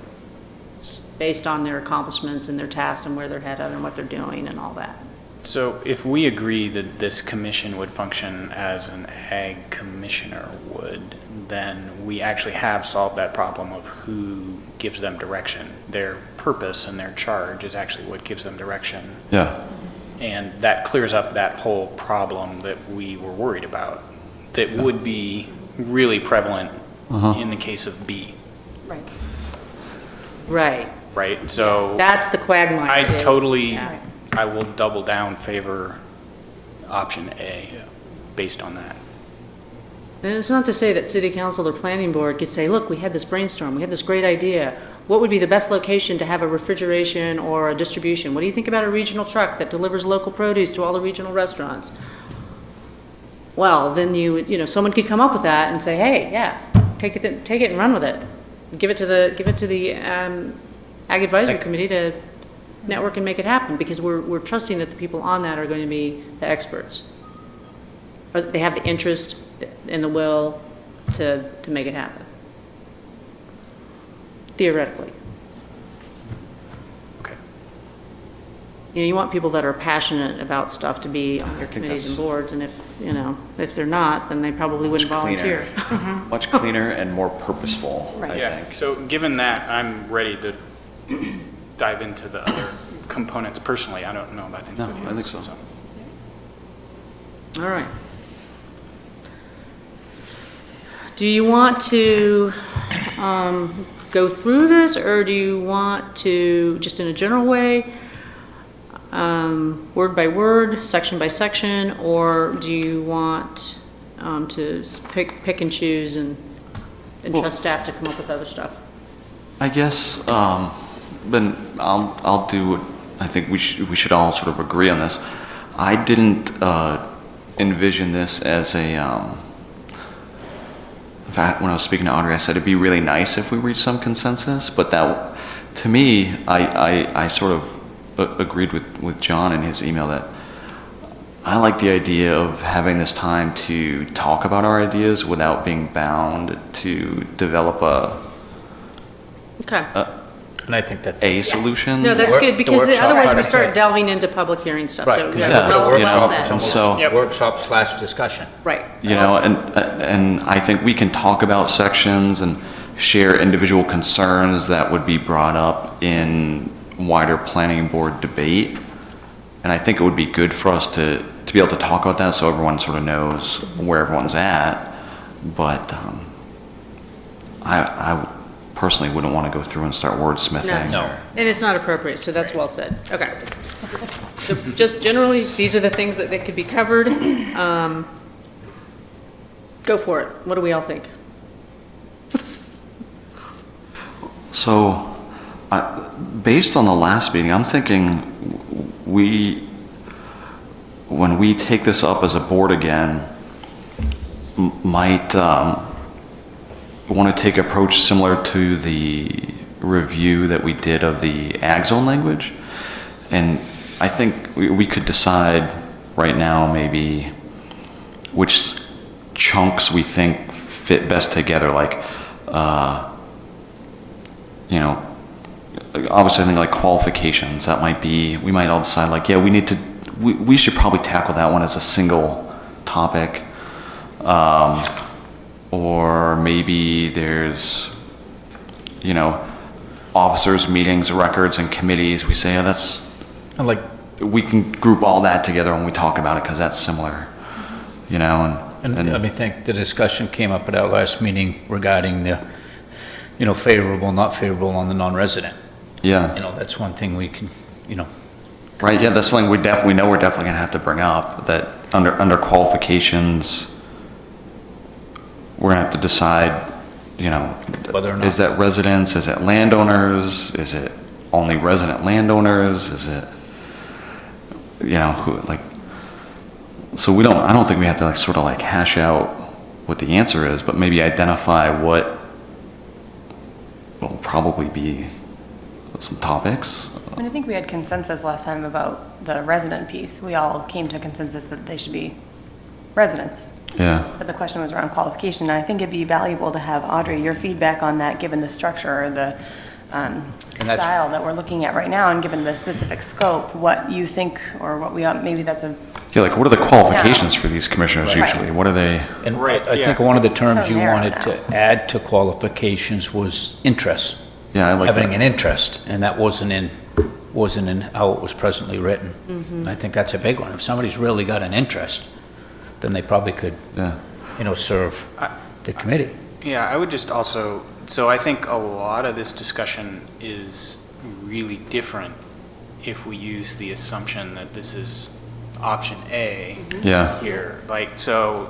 based on their accomplishments and their tasks and where they're headed and what they're doing and all that. So if we agree that this commission would function as an ag commissioner would, then we actually have solved that problem of who gives them direction. Their purpose and their charge is actually what gives them direction. yeah. And that clears up that whole problem that we were worried about, that would be really prevalent in the case of B, Right. Right. right? So That's the quagmire. I is- totally, yeah. I will double down favor option A based on that. And it's not to say that city council or planning board could say, look, we had this brainstorm, we had this great idea. What would be the best location to have a refrigeration or a distribution? What do you think about a regional truck that delivers local produce to all the regional restaurants? Well, then you know, someone could come up with that and say, hey, yeah, take it and run with it. Give it to the Ag Advisory Committee to network and make it happen, because we're trusting that the people on that are going to be the experts. Or they have the interest and the will to make it happen. Theoretically. Okay. You know, you want people that are passionate about stuff to be on your committees and boards, and if they're not, then they probably wouldn't volunteer. Much cleaner and more purposeful, I Yeah, think. so given that, I'm ready to dive into the other components personally. I don't know about anybody else. I think so. All right. Do you want to go through this, or do you want to, just in a general way, word by word, section by section, or do you want to pick and choose and trust staff to come up with other stuff? I guess, then I'll do what I think we should all sort of agree on this. I didn't envision this as a, in fact, when I was speaking to Audrey, I said it'd be really nice if we reached some consensus, but that, to me, I sort of agreed with John in his email that I like the idea of having this time to talk about our ideas without being bound to develop Okay. And I think that. a solution. No, that's work- good, the because workshop otherwise we part, start okay. delving into public hearing stuff, Right, so 'cause yeah, yeah, well you know, said. and so- Yep. Workshop/discussion. Right. You know, and I think we can talk about sections and share individual concerns that would be brought up in wider planning board debate. And I think it would be good for us to be able to talk about that so everyone sort of knows where everyone's at. But I personally wouldn't want to go through and start wordsmithing. No. And it's not appropriate, so that's well said. Okay. So just generally, these are the things that could be covered. Go for it. What do we all think? So, based on the last meeting, I'm thinking when we take this up as a board again, might want to take an approach similar to the review that we did of the ag zone language. And I think we could decide right now maybe which chunks we think fit best together, like, you know, obviously I think like qualifications, that might be, we might all decide like, yeah, we should probably tackle that one as a single topic. Or maybe there's, you know, officers, meetings, records, and committees. We say, we can group all that together when we talk about it because that's similar, you know, And I think the discussion came up at our last meeting regarding the, you know, favorable, not favorable on the non-resident. yeah. You know, that's one thing we can, you know, Right, yeah, that's something we know we're definitely gonna have to bring up, that under qualifications, we're gonna have to decide, you know, Whether or not- is that residents, is it landowners, is it only resident landowners, is it, you know, who, like, so I don't think we have to like sort of like hash out what the answer is, but maybe identify what will probably be some topics. I mean, I think we had consensus last time about the resident piece. We all came to consensus that they should be residents. Yeah, But the question was around qualification, and I think it'd be valuable to have, Audrey, your feedback on that, given the structure or the that's- style that we're looking at right now, and given the specific scope, what you think, or what we, maybe that's a, yeah, like what are the qualifications for these commissioners Right. usually? What are they? and Right, I think yeah. one of the terms So you narrow wanted now. to add to qualifications was interest. Yeah, I like Having that. an interest, and that wasn't in how it was presently written. And I think that's a big one. If somebody's really got an interest, then they probably could, Yeah. you know, serve the committee. Yeah, I would just also, so I think a lot of this discussion is really different if we use the assumption that this is option A Yeah. here. Like, so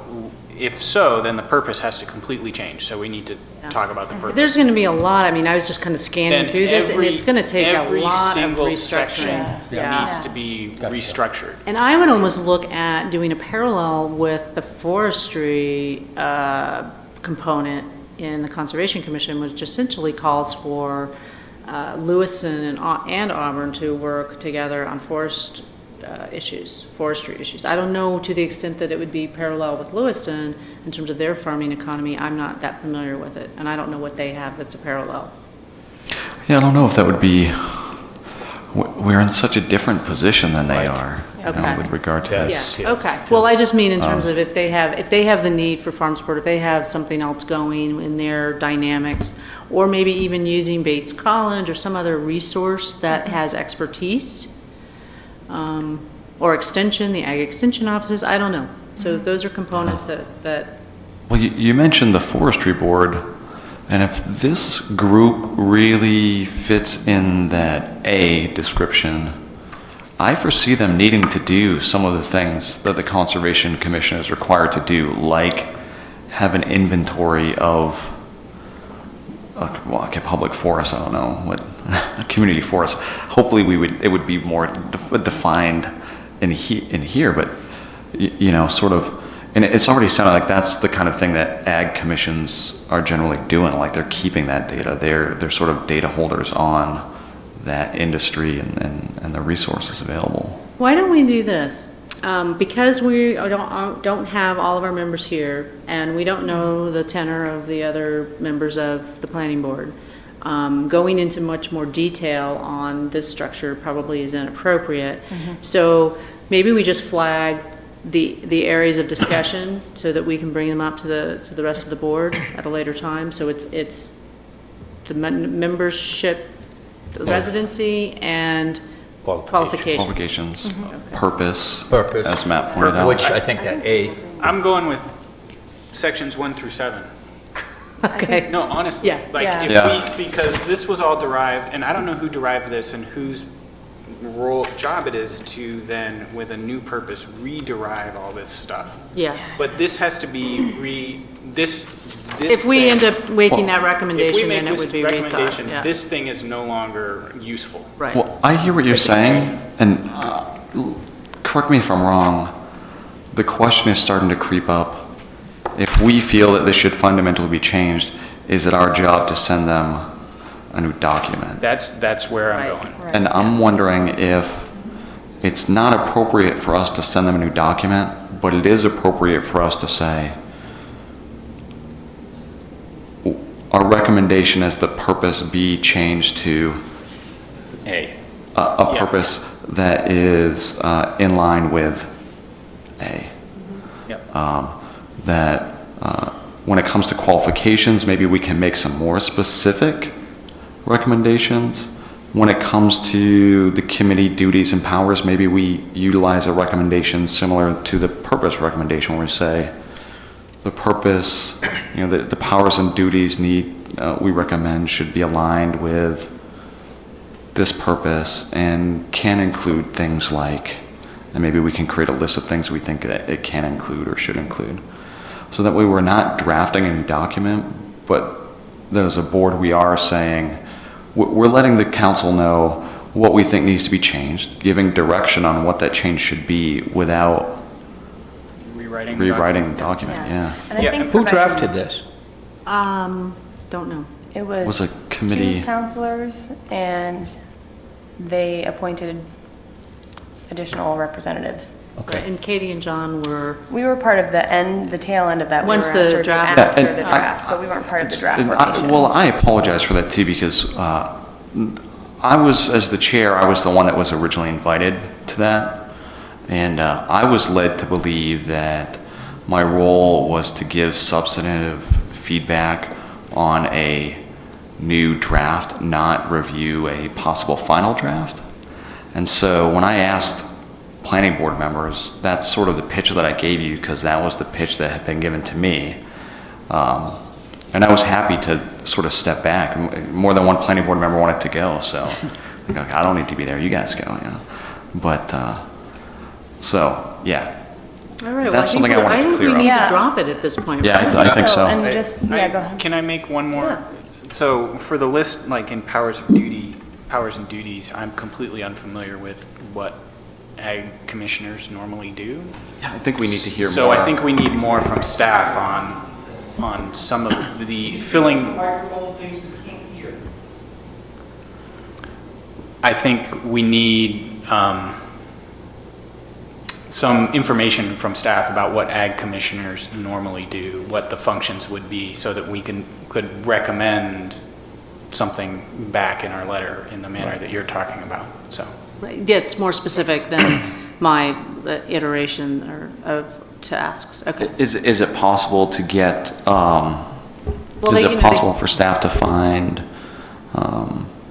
if so, then the purpose has to completely change. So we need to talk about the purpose. There's going to be a lot, I mean, I was just kind of scanning Then through this, and it's going to take a every lot of single section restructuring. Yeah. needs to be restructured. And I would almost look at doing a parallel with the forestry component in the Conservation Commission, which essentially calls for Lewiston and Auburn to work together on forestry issues. I don't know to the extent that it would be parallel with Lewiston in terms of their farming economy. I'm not that familiar with it, and I don't know what they have that's a parallel. Yeah, I don't know if that would be, we're in such a different position than they are, you know, Okay. with regard to Yeah. this. Yeah, okay. Well, I just mean in terms of if they have the need for farm support, if they have something else going in their dynamics, or maybe even using Bates College or some other resource that has expertise, or extension, the ag extension offices, I don't know. So those are components that, Well, you mentioned the forestry board, and if this group really fits in that A description, I foresee them needing to do some of the things that the Conservation Commission is required to do, like have an inventory of a public forest, I don't know, what, a community forest. Hopefully it would be more defined in here, but, you know, sort of, and it's already sounded like that's the kind of thing that ag commissions are generally doing, like they're keeping that data. They're sort of data holders on that industry and the resources available. why don't we do this? Because we don't have all of our members here, and we don't know the tenor of the other members of the planning board, going into much more detail on this structure probably is inappropriate. So maybe we just flag the areas of discussion so that we can bring them up to the rest of the board at a later time. So it's the membership the residency and qualifications. Qualifications, purpose. Purpose. As Matt pointed out. Which I think that A, I'm going with sections 1 through 7. Okay. No, honestly, Yeah. like Yeah. if Yeah. because this was all derived, and I don't know who derived this and whose job it is to then, with a new purpose, re-derive all this stuff. Yeah. But this has to be this If we thing- end up making that if we recommendation, make then it this would be rethought. recommendation, Yeah. this thing is no longer useful. Right. Well, I hear what you're saying, and correct me if I'm wrong, the question is starting to creep up. If we feel that this should fundamentally be changed, is it our job to send them a new document? That's where I'm Right. going. And I'm wondering if it's not appropriate for us to send them a new document, but it is appropriate for us to say, our recommendation is the purpose be changed to A. a Yeah. purpose that is in line with A. Yep. That when it comes to qualifications, maybe we can make some more specific recommendations. When it comes to the committee duties and powers, maybe we utilize a recommendation similar to the purpose recommendation where we say, the purpose, the powers and duties we recommend should be aligned with this purpose and can include things like, and maybe we can create a list of things we think that it can include or should include. So that way we're not drafting a new document, but that as a board we are saying, we're letting the council know what we think needs to be changed, giving direction on what that change should be without Rewriting. rewriting the document, yeah. And I Yeah. think who providing- drafted this? Don't know. It was Was a committee- 2 counselors, and they appointed additional representatives. And Katie and John were, We were part of the tail end of that. We Once were the asked to review draft- after Yeah, the and draft, but we weren't part of the draft And formation. well, I apologize for that too, because I was, as the chair, I was the one that was originally invited to that. And I was led to believe that my role was to give substantive feedback on a new draft, not review a possible final draft. And so when I asked planning board members, that's sort of the pitch that I gave you, because that was the pitch that had been given to me. And I was happy to sort of step back. More than one planning board member wanted to go, so I don't need to be there. You guys go, But so yeah, all right, well, That's something I wanted to clear I think we up. need Yeah. to drop it at this point. Yeah, right? I think so. And just, yeah, go ahead. Can I make one more? So for the list, like in powers and duties, I'm completely unfamiliar with what ag commissioners normally do. Yeah, I think we need to hear more. So I think we need more from staff on some of the filling. I think we need some information from staff about what ag commissioners normally do, what the functions would be, so that we could recommend something back in our letter in the manner that you're talking about, so. Right, yeah, it's more specific than my iteration of tasks. Okay. Is it possible to get, is they- it possible for staff to find,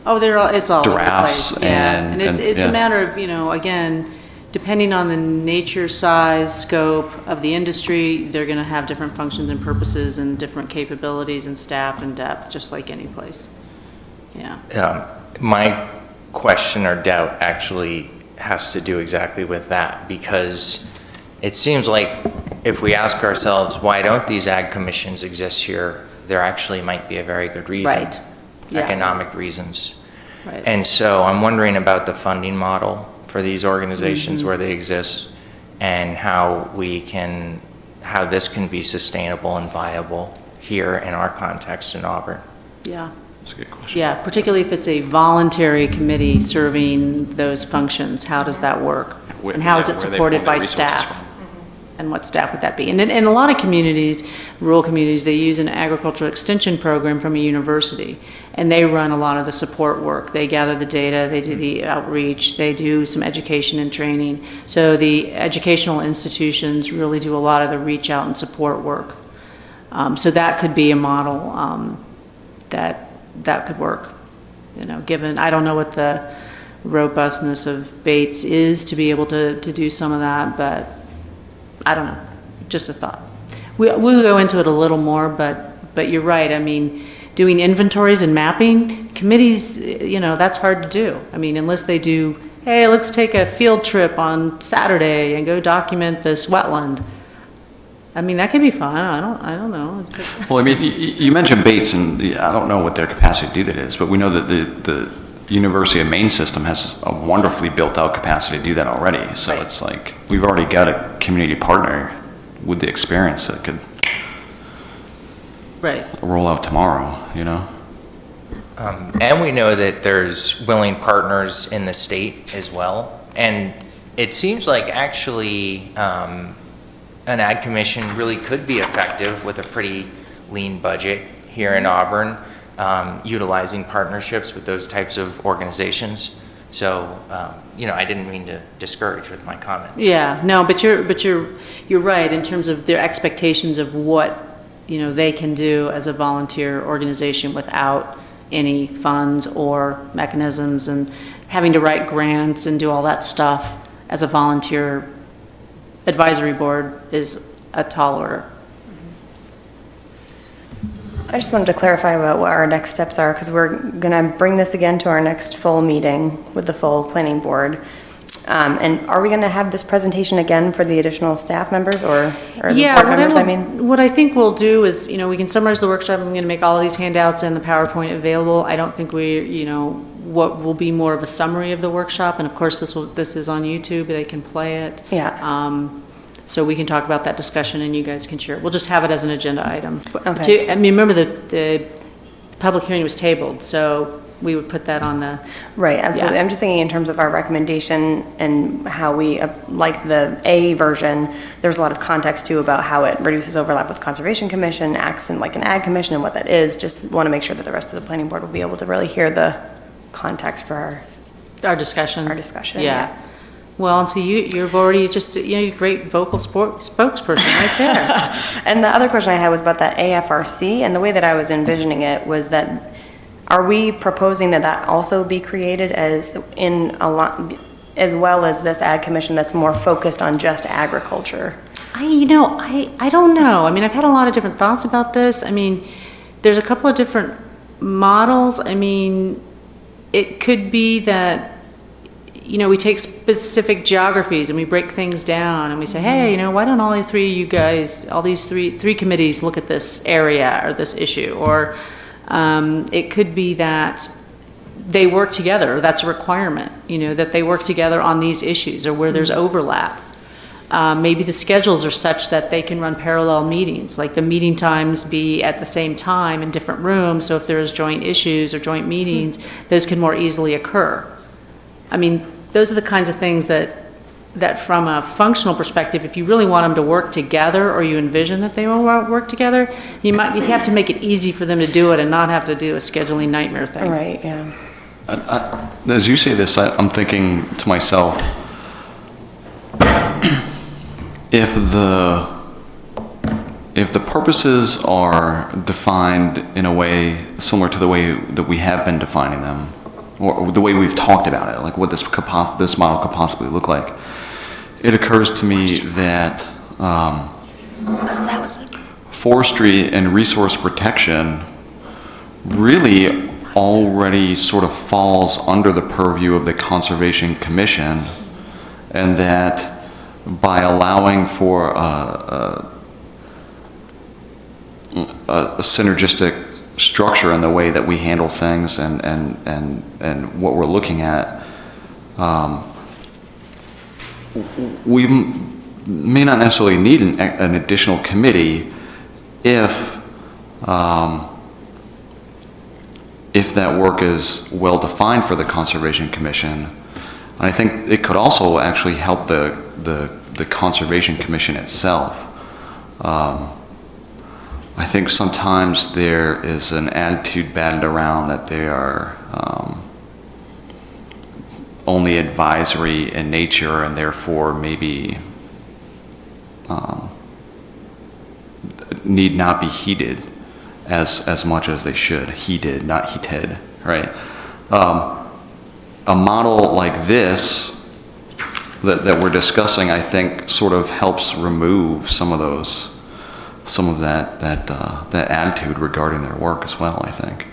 Oh, it's all over the drafts place. Yeah, and- it's and- a yeah. matter of, again, depending on the nature, size, scope of the industry, they're going to have different functions and purposes and different capabilities and staff and depth, just like any place. Yeah. My question or doubt actually has to do exactly with that, because it seems like if we ask ourselves, why don't these ag commissions exist here, there actually might be a very good reason. Right. Yeah. Economic reasons. Right. And so I'm wondering about the funding model for these organizations Mm-hmm. where they exist, and how this can be sustainable and viable here in our context in Auburn. Yeah. That's a good question. Yeah, particularly if it's a voluntary committee serving those functions, how does that work? And how is it Where they supported pull their by resources staff? from. And what staff would that be? And in a lot of communities, rural communities, they use an agricultural extension program from a university, and they run a lot of the support work. They gather the data, they do the outreach, they do some education and training. So the educational institutions really do a lot of the reach out and support work. So that could be a model that could work. given, I don't know what the robustness of Bates is to be able to do some of that, but I don't know, just a thought. We'll go into it a little more, but you're right. I mean, doing inventories and mapping, committees, that's hard to do. I mean, unless they do, hey, let's take a field trip on Saturday and go document this wetland. I mean, that could be fun. I don't know. Well, I mean, you mentioned Bates, and I don't know what their capacity to do that is, but we know that the University of Maine system has a wonderfully built-out capacity to do that already. So Right. It's like, we've already got a community partner with the experience that could Right. roll out tomorrow, And we know that there's willing partners in the state as well. And it seems like actually an ag commission really could be effective with a pretty lean budget here in Auburn, utilizing partnerships with those types of organizations. So, I didn't mean to discourage with my comment. Yeah, no, but you're right in terms of their expectations of what, they can do as a volunteer organization without any funds or mechanisms, and having to write grants and do all that stuff as a volunteer advisory board is a tall order. I just wanted to clarify about what our next steps are, because we're going to bring this again to our next full meeting with the full planning board. And are we going to have this presentation again for the additional staff members or the board members, I mean? What I think we'll do is, we can summarize the workshop. I'm going to make all of these handouts and the PowerPoint available. I don't think what will be more of a summary of the workshop, and of course this is on YouTube, they can play it. Yeah. So we can talk about that discussion and you guys can share it. We'll just have it as an agenda item. Okay. Remember the public hearing was tabled, so we would put that on the. Right, absolutely. Yeah. I'm just thinking in terms of our recommendation and how we, like the A version, there's a lot of context too about how it reduces overlap with Conservation Commission, acts in like an ag commission and what that is. Just want to make sure that the rest of the planning board will be able to really hear the context for Our discussion. yeah. Well, and so you've already just, you're a great vocal spokesperson right there. And the other question I had was about that AFRC, and the way that I was envisioning it was that, are we proposing that that also be created as well as this ag commission that's more focused on just agriculture? I don't know. I mean, I've had a lot of different thoughts about this. I mean, there's a couple of different models. I mean, it could be that, we take specific geographies and we break things down and we say, hey, why don't all these three committees look at this area or this issue? Or it could be that they work together. That's a requirement, that they work together on these issues or where there's overlap. Maybe the schedules are such that they can run parallel meetings, like the meeting times be at the same time in different rooms, so if there's joint issues or joint meetings, those can more easily occur. I mean, those are the kinds of things that from a functional perspective, if you really want them to work together or you envision that they will work together, you have to make it easy for them to do it and not have to do a scheduling nightmare thing. Right, yeah. As you say this, I'm thinking to myself, if the purposes are defined in a way similar to the way that we have been defining them, or the way we've talked about it, like what this model could possibly look like, it occurs to me that forestry and resource protection really already sort of falls under the purview of the Conservation Commission, and that by allowing for a synergistic structure in the way that we handle things and what we're looking at, we may not necessarily need an additional committee if that work is well defined for the Conservation Commission. And I think it could also actually help the Conservation Commission itself. I think sometimes there is an attitude batted around that they are only advisory in nature and therefore maybe need not be heeded as much as they should. Heeded, not heated, right? A model like this that we're discussing, I think, sort of helps remove some of that attitude regarding their work as well, I think.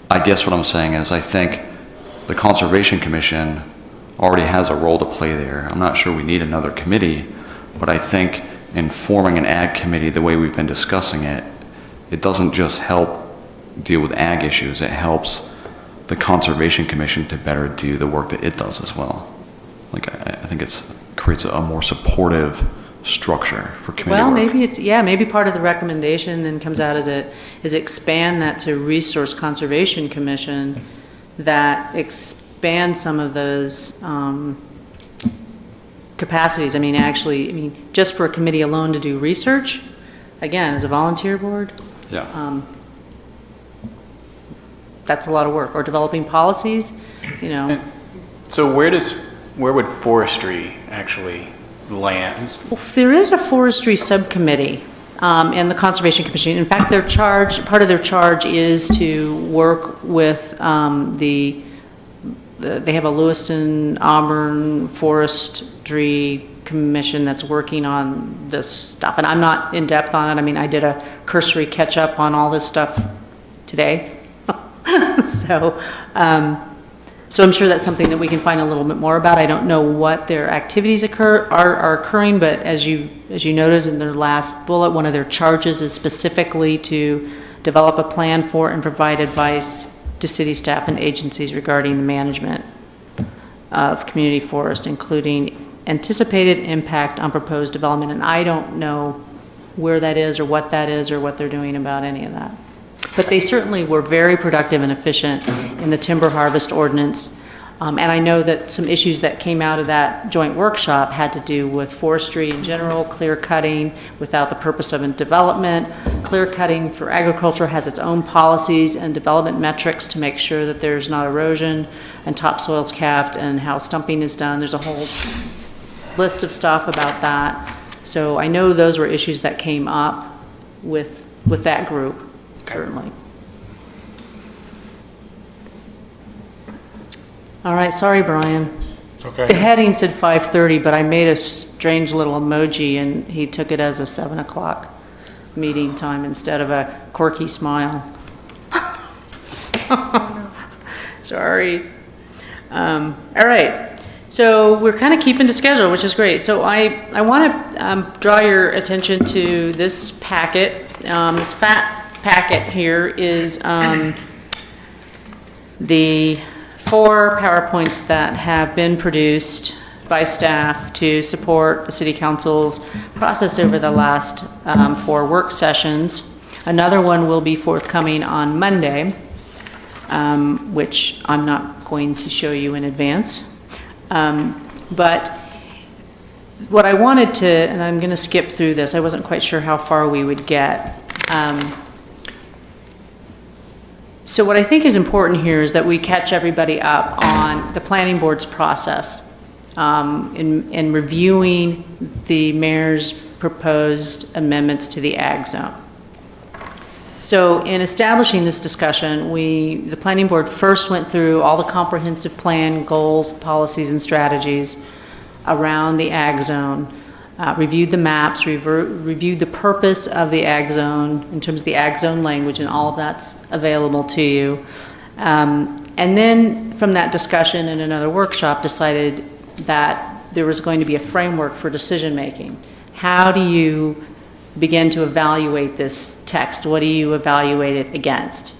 I guess what I'm saying is I think the Conservation Commission already has a role to play there. I'm not sure we need another committee, but I think in forming an ag committee the way we've been discussing it, it doesn't just help deal with ag issues, it helps the Conservation Commission to better do the work that it does as well. Like, I think it creates a more supportive structure for committee work. Well, maybe part of the recommendation then comes out is expand that to Resource Conservation Commission, that expand some of those capacities. I mean, just for a committee alone to do research, again, as a volunteer board, Yeah. that's a lot of work. Or developing policies, So where would forestry actually land? There is a forestry subcommittee in the Conservation Commission. In fact, part of their charge is to work with they have a Lewiston Auburn Forestry Commission that's working on this stuff. And I'm not in depth on it. I mean, I did a cursory catch up on all this stuff today. So I'm sure that's something that we can find a little bit more about. I don't know what their activities are occurring, but as you notice in their last bullet, one of their charges is specifically to develop a plan for and provide advice to city staff and agencies regarding the management of community forest, including anticipated impact on proposed development. And I don't know where that is or what they're doing about any of that. But they certainly were very productive and efficient in the timber harvest ordinance. And I know that some issues that came out of that joint workshop had to do with forestry in general, clear cutting without the purpose of development. Clear cutting for agriculture has its own policies and development metrics to make sure that there's not erosion and topsoil's capped and how stumping is done. There's a whole list of stuff about that. So I know those were issues that came up with that group. Certainly. All right, sorry, Brian. Okay. The heading said 5:30, but I made a strange little emoji, and he took it as a 7 o'clock meeting time instead of a quirky smile. Sorry. All right. So we're kind of keeping to schedule, which is great. So I want to draw your attention to this packet. This fat packet here is the 4 PowerPoints that have been produced by staff to support the City Council's process over the last 4 work sessions. Another one will be forthcoming on Monday, which I'm not going to show you in advance. But what I wanted to, and I'm going to skip through this, I wasn't quite sure how far we would get. So what I think is important here is that we catch everybody up on the planning board's process in reviewing the mayor's proposed amendments to the ag zone. So in establishing this discussion, the planning board first went through all the comprehensive plan, goals, policies, and strategies around the ag zone, reviewed the maps, reviewed the purpose of the ag zone in terms of the ag zone language, and all of that's available to you. And then from that discussion in another workshop, decided that there was going to be a framework for decision making. How do you begin to evaluate this text? What do you evaluate it against?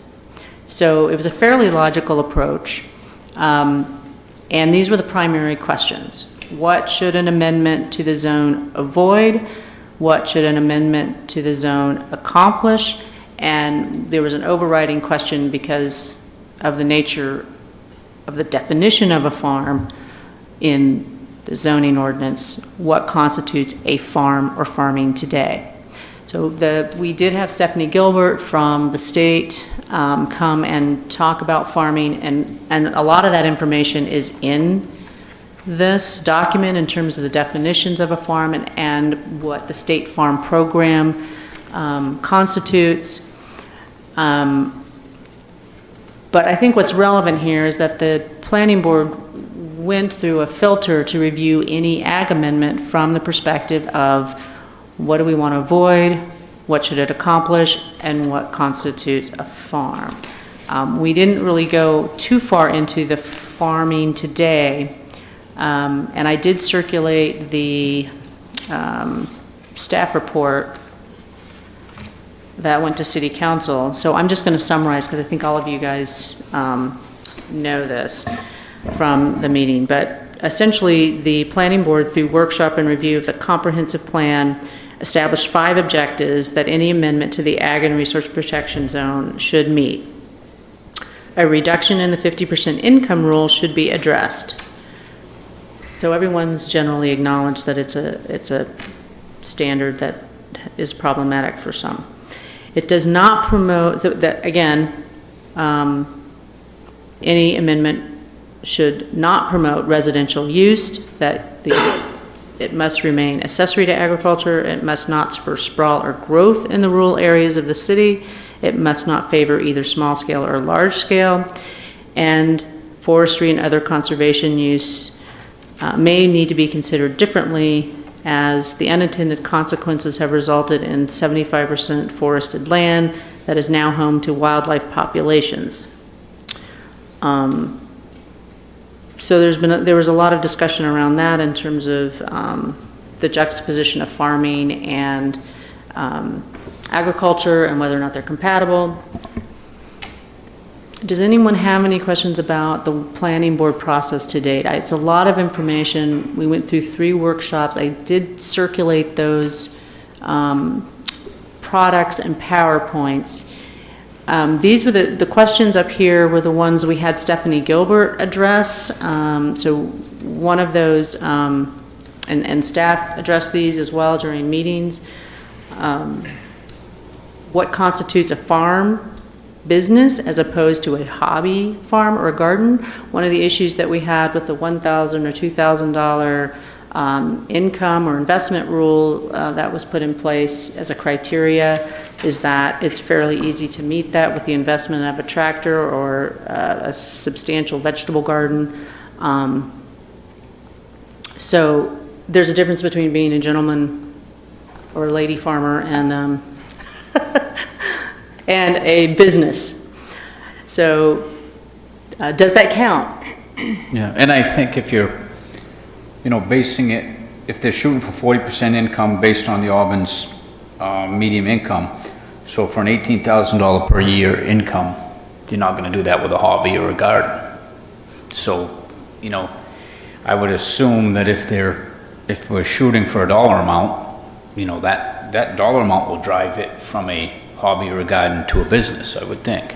So it was a fairly logical approach. And these were the primary questions. What should an amendment to the zone avoid? What should an amendment to the zone accomplish? And there was an overriding question because of the nature of the definition of a farm in the zoning ordinance, what constitutes a farm or farming today. So we did have Stephanie Gilbert from the state come and talk about farming, and a lot of that information is in this document in terms of the definitions of a farm and what the state farm program constitutes. But I think what's relevant here is that the planning board went through a filter to review any ag amendment from the perspective of what do we want to avoid, what should it accomplish, and what constitutes a farm. We didn't really go too far into the farming today, and I did circulate the staff report that went to City Council. So I'm just going to summarize because I think all of you guys know this from the meeting. But essentially, the planning board, through workshop and review of the comprehensive plan, established 5 objectives that any amendment to the Ag and Resource Protection Zone should meet. A reduction in the 50% income rule should be addressed. So everyone's generally acknowledged that it's a standard that is problematic for some. It does not promote, so that again, any amendment should not promote residential use, that it must remain accessory to agriculture, it must not spur sprawl or growth in the rural areas of the city, it must not favor either small scale or large scale, and forestry and other conservation use may need to be considered differently, as the unintended consequences have resulted in 75% forested land that is now home to wildlife populations. So there was a lot of discussion around that in terms of the juxtaposition of farming and agriculture and whether or not they're compatible. Does anyone have any questions about the planning board process to date? It's a lot of information. We went through 3 workshops. I did circulate those products and PowerPoints. These were the questions up here were the ones we had Stephanie Gilbert address. So one of those, and staff addressed these as well during meetings. What constitutes a farm business as opposed to a hobby farm or a garden? One of the issues that we had with the $1,000 or $2,000 income or investment rule that was put in place as a criteria is that it's fairly easy to meet that with the investment of a tractor or a substantial vegetable garden. So there's a difference between being a gentleman or a lady farmer and and a business. So does that count? Yeah, and I think if you're, basing it, if they're shooting for 40% income based on the Auburn's medium income, so for an $18,000 per year income, you're not going to do that with a hobby or a garden. So, I would assume that if we're shooting for a dollar amount, that dollar amount will drive it from a hobby or a garden to a business, I would think.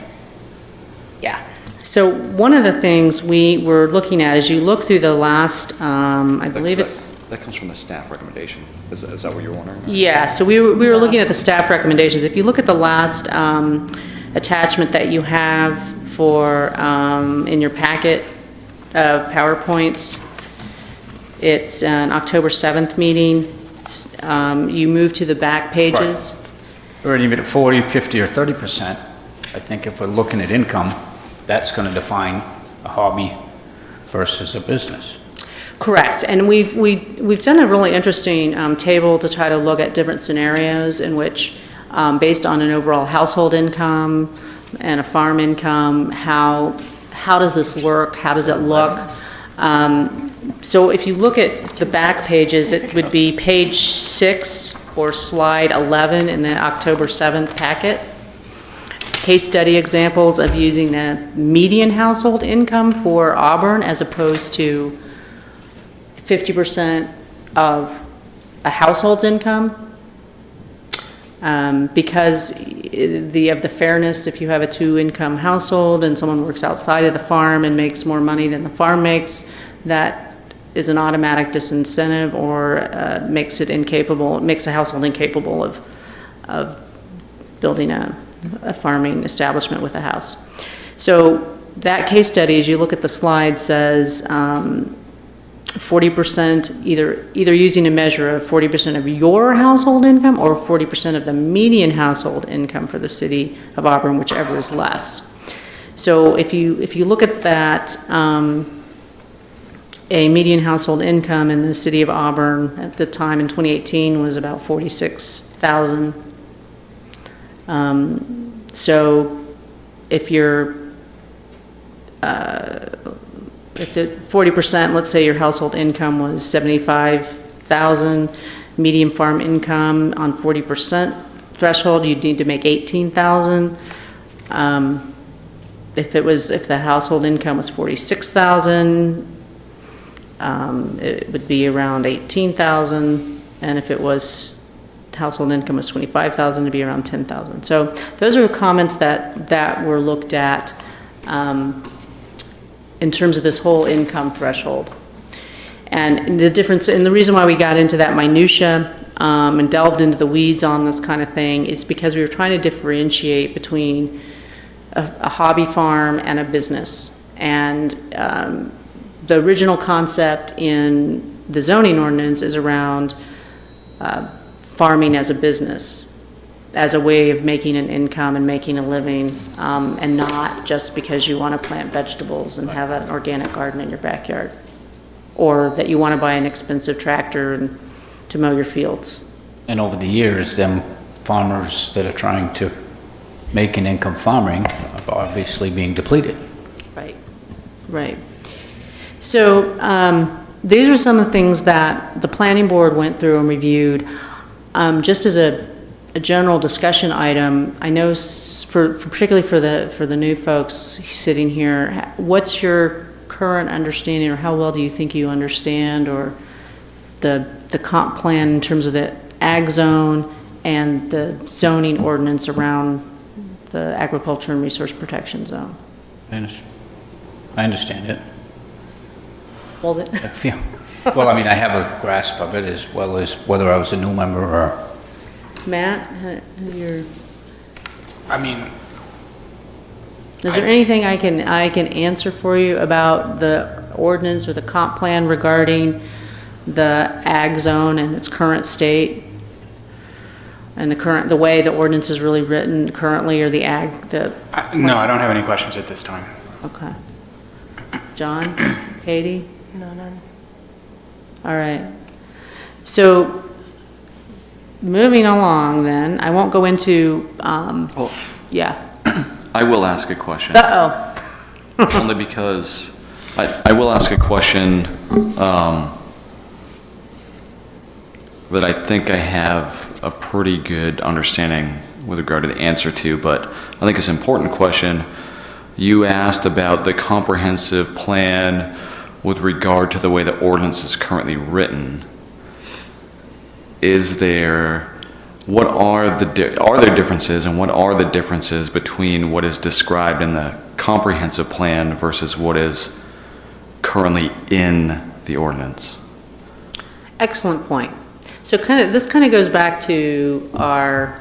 Yeah. So one of the things we were looking at, as you look through the last, I believe That comes from the staff recommendation. Is that what you're wondering? Yeah, so we were looking at the staff recommendations. If you look at the last attachment that you have for, in your packet of PowerPoints, it's an October 7th meeting. You move to the back pages. Right. Or even at 40, 50, or 30%, I think if we're looking at income, that's going to define a hobby versus a business. Correct, and we've done a really interesting table to try to look at different scenarios in which, based on an overall household income and a farm income, how does this work? How does it look? So if you look at the back pages, it would be page 6 or slide 11 in the October 7th packet. Case study examples of using the median household income for Auburn as opposed to 50% of a household's income. Because of the fairness, if you have a 2-income household and someone works outside of the farm and makes more money than the farm makes, that is an automatic disincentive or makes a household incapable of building a farming establishment with a house. So that case study, as you look at the slide, says 40%, either using a measure of 40% of your household income or 40% of the median household income for the city of Auburn, whichever is less. So if you look at that, a median household income in the city of Auburn at the time in 2018 was about $46,000. So if you're, if it 40%, let's say your household income was $75,000, median farm income on 40% threshold, you'd need to make $18,000. If the household income was $46,000, it would be around $18,000, and if it was household income was $25,000, it'd be around $10,000. So those are the comments that were looked at in terms of this whole income threshold. And the difference, and the reason why we got into that minutia and delved into the weeds on this kind of thing is because we were trying to differentiate between a hobby farm and a business. And the original concept in the zoning ordinance is around farming as a business, as a way of making an income and making a living, and not just because you want to plant vegetables and have an organic garden in your backyard, or that you want to buy an expensive tractor and to mow your fields. And over the years, them farmers that are trying to make an income farming are obviously being depleted. Right, right. So these are some of the things that the planning board went through and reviewed. Just as a general discussion item, I know particularly for the new folks sitting here, what's your current understanding, or how well do you think you understand, or the comp plan in terms of the ag zone and the zoning ordinance around the agriculture and resource protection zone? I understand it. Well, I feel, well, I mean, I have a grasp of it as well as whether I was a new member or. Matt, I mean, is there anything I can answer for you about the ordinance or the comp plan regarding the ag zone and its current state? And the way the ordinance is really written currently, or the ag, no, I don't have any questions at this time. Okay. John, Katie? No, none. All right. So, moving along then, I won't go into, yeah. I will ask a question. Uh-oh. Only because I will ask a question that I think I have a pretty good understanding with regard to the answer to, but I think it's an important question. You asked about the comprehensive plan with regard to the way the ordinance is currently written. Are there differences, and what are the differences between what is described in the comprehensive plan versus what is currently in the ordinance? Excellent point. So this kind of goes back to our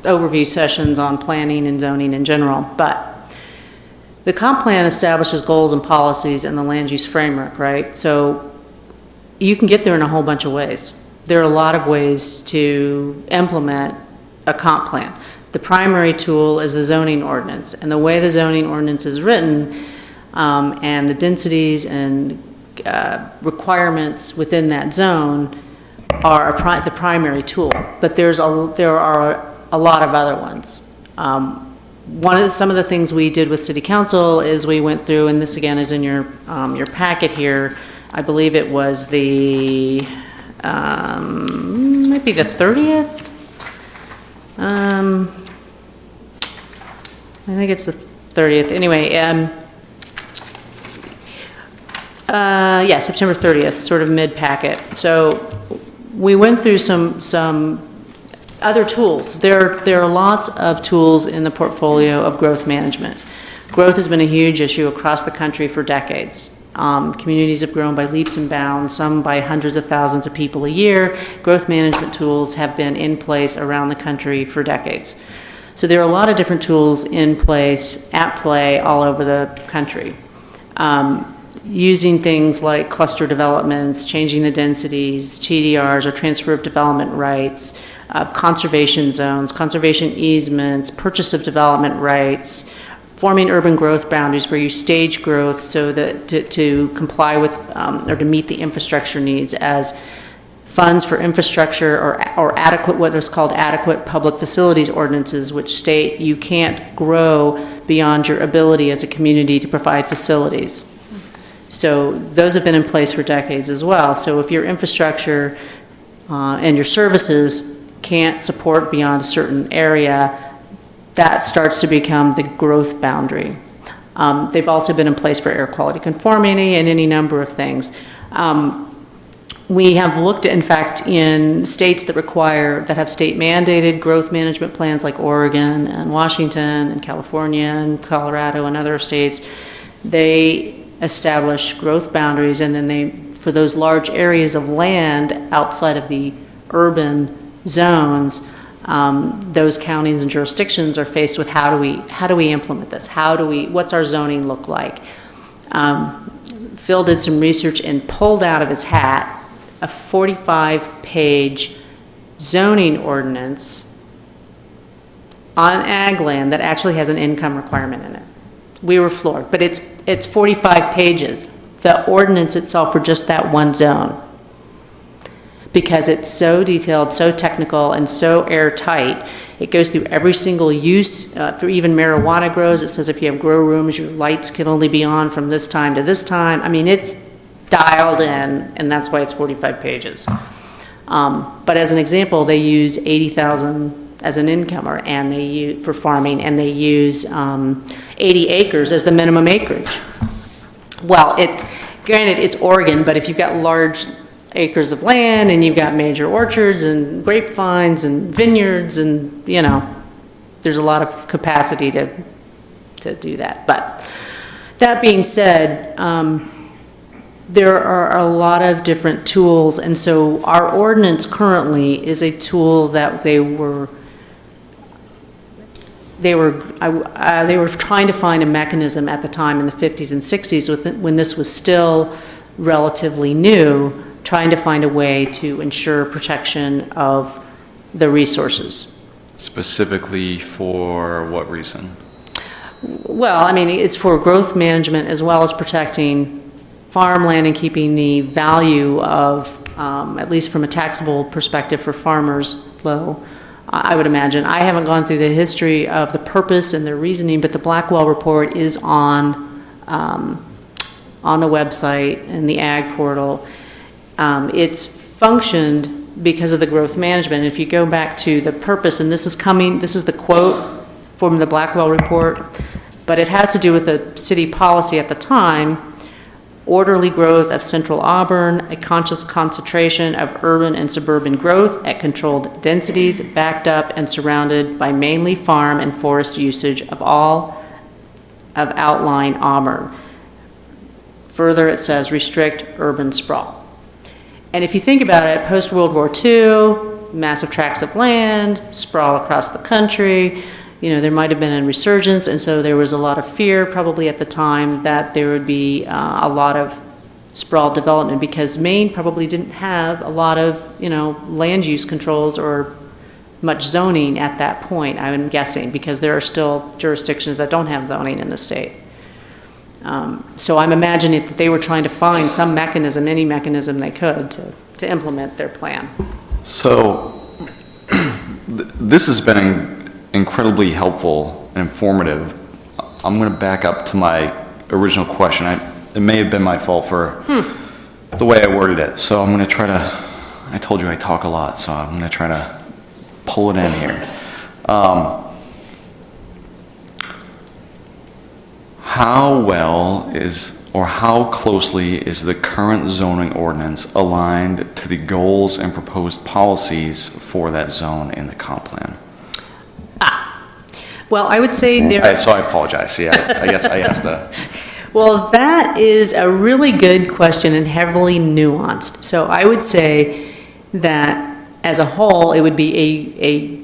overview sessions on planning and zoning in general, but the comp plan establishes goals and policies and the land use framework, right? So you can get there in a whole bunch of ways. There are a lot of ways to implement a comp plan. The primary tool is the zoning ordinance, and the way the zoning ordinance is written and the densities and requirements within that zone are the primary tool, but there are a lot of other ones. Some of the things we did with City Council is we went through, and this again is in your packet here. I believe it was might be the 30th. I think it's the 30th. Anyway, yeah, September 30th, sort of mid-packet. So we went through some other tools. There are lots of tools in the portfolio of growth management. Growth has been a huge issue across the country for decades. Communities have grown by leaps and bounds, some by hundreds of thousands of people a year. Growth management tools have been in place around the country for decades. So there are a lot of different tools at play all over the country. Using things like cluster developments, changing the densities, TDRs, or transfer of development rights, conservation zones, conservation easements, purchase of development rights, forming urban growth boundaries where you stage growth so that to comply with or to meet the infrastructure needs as funds for infrastructure or adequate, what is called adequate public facilities ordinances, which state you can't grow beyond your ability as a community to provide facilities. So those have been in place for decades as well. So if your infrastructure and your services can't support beyond a certain area, that starts to become the growth boundary. They've also been in place for air quality conformity and any number of things. We have looked at, in fact, in states that have state mandated growth management plans like Oregon and Washington and California and Colorado and other states, they establish growth boundaries, and then for those large areas of land outside of the urban zones, those counties and jurisdictions are faced with how do we implement this? What's our zoning look like? Phil did some research and pulled out of his hat a 45-page zoning ordinance on ag land that actually has an income requirement in it. We were floored, but it's 45 pages, the ordinance itself for just that one zone, because it's so detailed, so technical, and so airtight. It goes through every single use, for even marijuana grows. It says if you have grow rooms, your lights can only be on from this time to this time. I mean, it's dialed in, and that's why it's 45 pages. But as an example, they use 80,000 as an incomer, and they use for farming, and they use 80 acres as the minimum acreage. Well, granted it's Oregon, but if you've got large acres of land and you've got major orchards and grapevines and vineyards, and there's a lot of capacity to do that. But that being said, there are a lot of different tools, and so our ordinance currently is a tool that they were trying to find a mechanism at the time in the 50s and 60s when this was still relatively new, trying to find a way to ensure protection of the resources. Specifically for what reason? Well, I mean, it's for growth management as well as protecting farmland and keeping the value of, at least from a taxable perspective for farmers, low, I would imagine. I haven't gone through the history of the purpose and their reasoning, but the Blackwell report is on the website and the ag portal. It's functioned because of the growth management. If you go back to the purpose, and this is the quote from the Blackwell report, but it has to do with the city policy at the time: orderly growth of central Auburn, a conscious concentration of urban and suburban growth at controlled densities, backed up and surrounded by mainly farm and forest usage of outlying Auburn. Further, it says restrict urban sprawl. And if you think about it, post-World War II, massive tracts of land, sprawl across the country, there might have been a resurgence, and so there was a lot of fear probably at the time that there would be a lot of sprawl development, because Maine probably didn't have a lot of, land use controls or much zoning at that point, I'm guessing, because there are still jurisdictions that don't have zoning in the state. So I'm imagining that they were trying to find some mechanism, any mechanism they could to implement their plan. So this has been incredibly helpful and informative. I'm going to back up to my original question. It may have been my fault for the way I worded it. So I'm going to try to, I told you I talk a lot, so I'm going to try to pull it in here. How well how closely is the current zoning ordinance aligned to the goals and proposed policies for that zone in the comp plan? Well, I would say So I apologize. Yeah, I guess I asked that. Well, that is a really good question and heavily nuanced. So I would say that as a whole, it would be a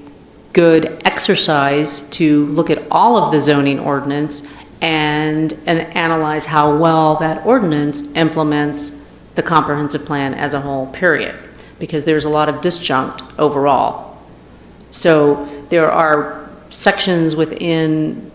good exercise to look at all of the zoning ordinance and analyze how well that ordinance implements the comprehensive plan as a whole, period. Because there's a lot of disjunct overall. So there are sections within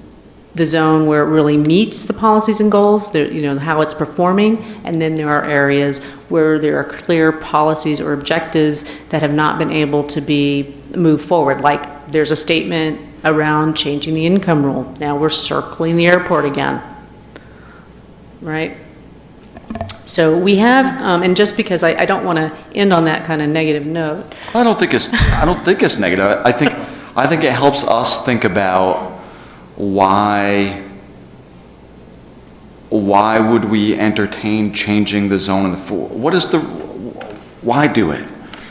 the zone where it really meets the policies and goals, how it's performing, and then there are areas where there are clear policies or objectives that have not been able to be moved forward. Like there's a statement around changing the income rule. Now we're circling the airport again, right? So we have, and just because I don't want to end on that kind of negative note. I don't think it's negative. I think it helps us think about why would we entertain changing the zone why do it?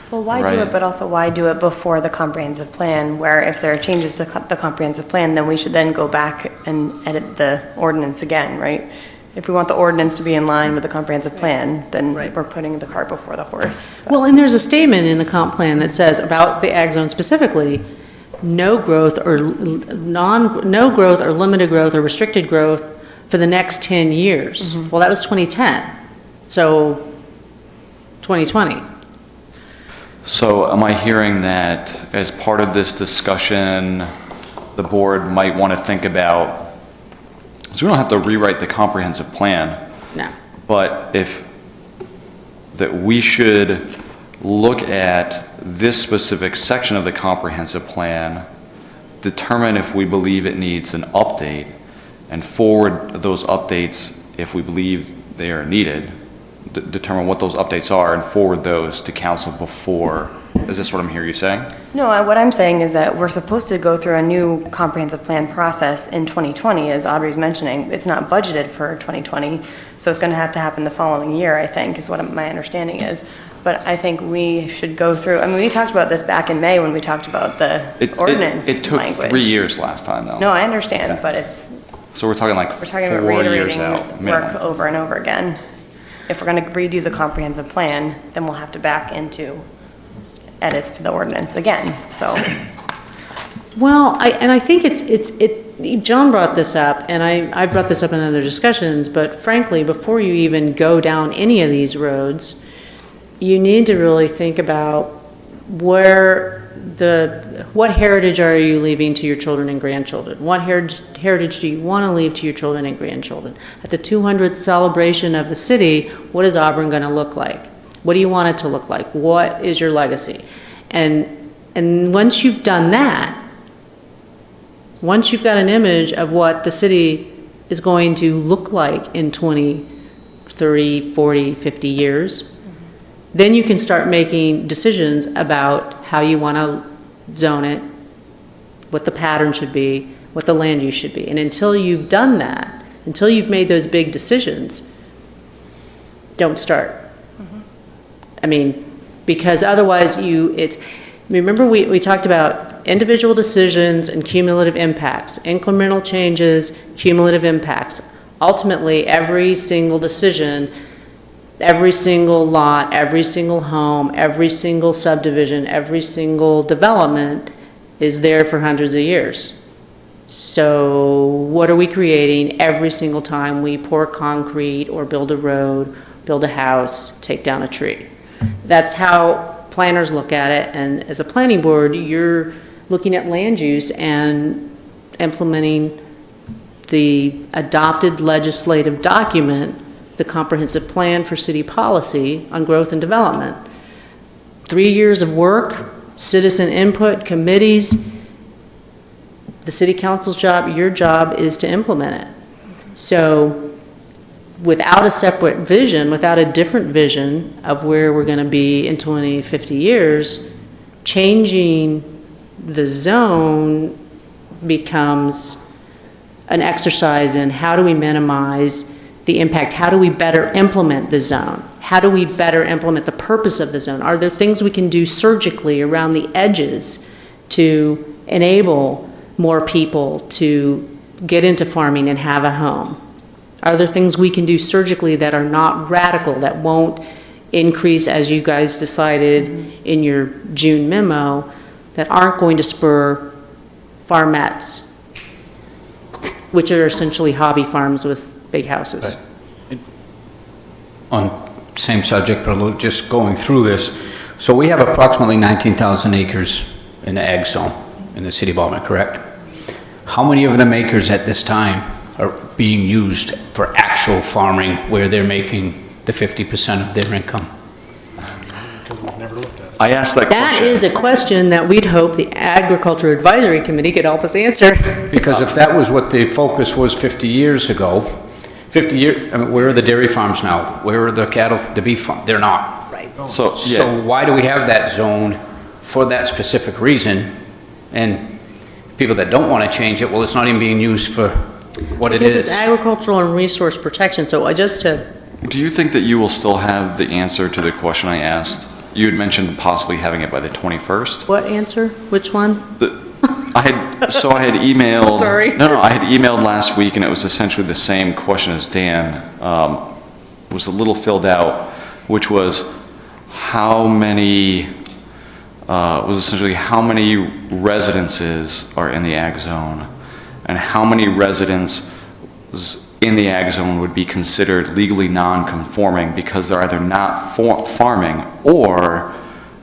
Well, why do it, but also why do it before the comprehensive plan, where if there are changes to the comprehensive plan, then we should then go back and edit the ordinance again, right? If we want the ordinance to be in line with the comprehensive plan, then we're putting the cart before the horse. Well, and there's a statement in the comp plan that says about the ag zone specifically, no growth or limited growth or restricted growth for the next 10 years. Well, that was 2010. So 2020. So am I hearing that as part of this discussion, the board might want to think about, because we don't have to rewrite the comprehensive plan, No. but that we should look at this specific section of the comprehensive plan, determine if we believe it needs an update, and forward those updates if we believe they are needed, determine what those updates are and forward those to council before. Is this what I'm hearing you saying? No, what I'm saying is that we're supposed to go through a new comprehensive plan process in 2020, as Audrey's mentioning. It's not budgeted for 2020, so it's going to have to happen the following year, I think, is what my understanding is. But I think we should go through, I mean, we talked about this back in May when we talked about the ordinance language. It took 3 years last time, though. No, I understand, but it's, So we're talking like we're talking 4 about years reiterating out. work minimum. over and over again. If we're going to redo the comprehensive plan, then we'll have to back into edits to the ordinance again, so. Well, I think John brought this up, and I brought this up in other discussions, but frankly, before you even go down any of these roads, you need to really think about what heritage are you leaving to your children and grandchildren? What heritage do you want to leave to your children and grandchildren? At the 200th celebration of the city, what is Auburn going to look like? What do you want it to look like? What is your legacy? And once you've done that, once you've got an image of what the city is going to look like in 20, 30, 40, 50 years, then you can start making decisions about how you want to zone it, what the pattern should be, what the land use should be. And until you've done that, until you've made those big decisions, don't start. I mean, because otherwise remember we talked about individual decisions and cumulative impacts, incremental changes, cumulative impacts. Ultimately, every single decision, every single lot, every single home, every single subdivision, every single development is there for hundreds of years. So what are we creating every single time we pour concrete or build a road, build a house, take down a tree? That's how planners look at it, and as a planning board, you're looking at land use and implementing the adopted legislative document, the comprehensive plan for city policy on growth and development. 3 years of work, citizen input, committees. The city council's job, your job is to implement it. So without a separate vision, without a different vision of where we're going to be in 20, 50 years, changing the zone becomes an exercise in how do we minimize the impact? How do we better implement the zone? How do we better implement the purpose of the zone? Are there things we can do surgically around the edges to enable more people to get into farming and have a home? Are there things we can do surgically that are not radical, that won't increase, as you guys decided in your June memo, that aren't going to spur farmettes, which are essentially hobby farms with big houses? On same subject, but just going through this. So we have approximately 19,000 acres in the ag zone in the city of Auburn, correct? How many of them acres at this time are being used for actual farming where they're making the 50% of their income? I asked that That question. is a question that we'd hope the Agriculture Advisory Committee could help us answer. Because if that was what the focus was 50 years ago, 50 years, I mean, where are the dairy farms now? Where are the cattle, the beef farms? They're not. Right. So, yeah. So why do we have that zone for that specific reason? And people that don't want to change it, well, it's not even being used for what it is. Because it's agricultural and resource protection, so just to, Do you think that you will still have the answer to the question I asked? You had mentioned possibly having it by the 21st. what answer? Which one? I had emailed. Sorry. No, I had emailed last week, and it was essentially the same question as Dan. Was a little filled out, which was how many. Was essentially how many residences are in the ag zone, and how many residents in the ag zone would be considered legally non-conforming because they're either not farming or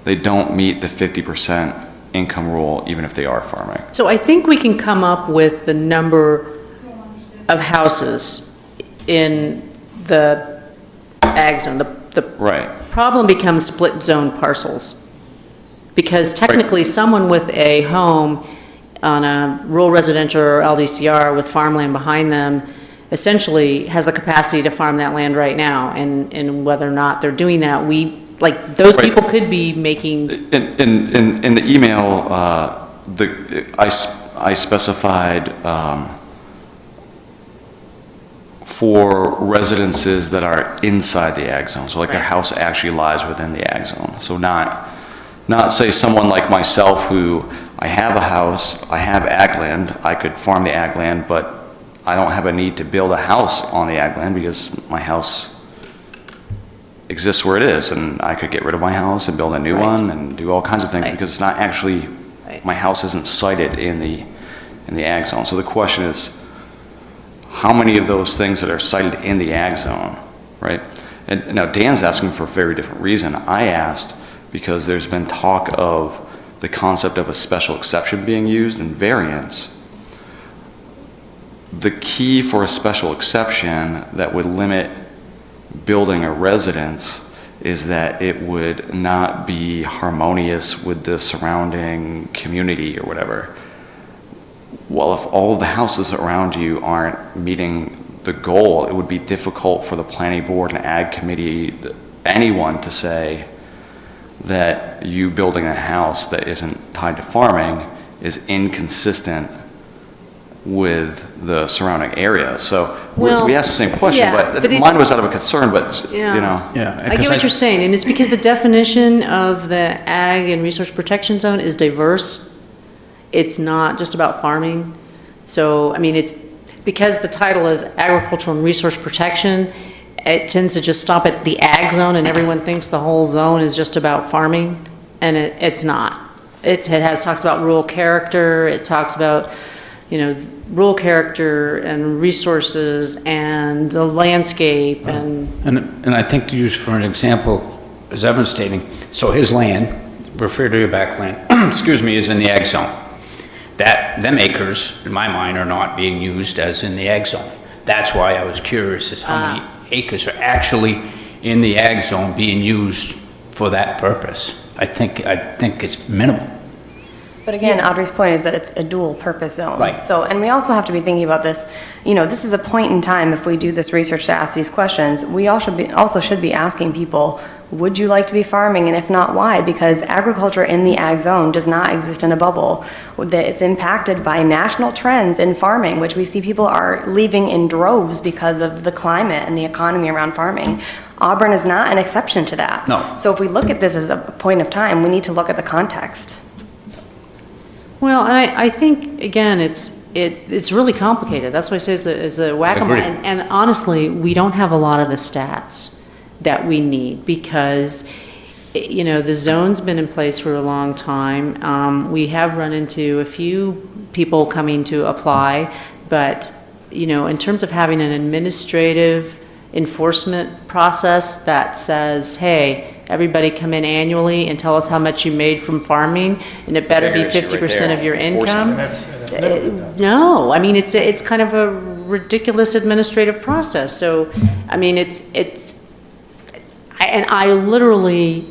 they don't meet the 50% income rule even if they are farming. So I think we can come up with the number of houses in the ag zone. The Right. problem becomes split zone parcels. Because technically, someone with a home on a rural residential or LDCR with farmland behind them essentially has the capacity to farm that land right now. And whether or not they're doing that, those Right. people could be making, In the email, I specified for residences that are inside the ag zone, so like their house actually lies within the ag zone. So not say someone like myself who, I have a house, I have ag land, I could farm the ag land, but I don't have a need to build a house on the ag land because my house exists where it is, and I could get rid of my house and build a new Right. one and do all kinds of things Right. because it's not actually, Right. my house isn't sited in the ag zone. So the question is, how many of those things that are sited in the ag zone, right? And now Dan's asking for a very different reason. I asked because there's been talk of the concept of a special exception being used in variance. The key for a special exception that would limit building a residence is that it would not be harmonious with the surrounding community or whatever. Well, if all of the houses around you aren't meeting the goal, it would be difficult for the planning board and ag committee, anyone to say that you building a house that isn't tied to farming is inconsistent with the surrounding area. So Well, we asked the same question, yeah, but but it's- mine was out of a concern, but, Yeah. you know. Yeah. I get what you're saying, and it's because the definition of the ag and resource protection zone is diverse. It's not just about farming. So, I mean, it's, because the title is agricultural and resource protection, it tends to just stop at the ag zone and everyone thinks the whole zone is just about farming, and it's not. It talks about rural character, it talks about, rural character and resources and the landscape and, And I think to use for an example, as Evan's stating, so his land, refer to your backland, excuse me, is in the ag zone. Them acres, in my mind, are not being used as in the ag zone. That's why I was curious as how many acres are actually in the ag zone being used for that purpose. I think it's minimal. But again, Audrey's point is that it's a dual purpose zone. Right. So, and we also have to be thinking about this, this is a point in time, if we do this research to ask these questions, we also should be asking people, would you like to be farming? And if not, why? Because agriculture in the ag zone does not exist in a bubble. It's impacted by national trends in farming, which we see people are leaving in droves because of the climate and the economy around farming. Auburn is not an exception to that. No. So if we look at this as a point of time, we need to look at the context. well, and I think, again, it's really complicated. That's why I say it's a whack-a-mole. Agreed. And honestly, we don't have a lot of the stats that we need because, the zone's been in place for a long time. We have run into a few people coming to apply, but, in terms of having an administrative enforcement process that says, hey, everybody come in annually and tell us how much you made from farming, and it better be 50% of your income. No, I mean, it's kind of a ridiculous administrative process. So, I mean, I literally,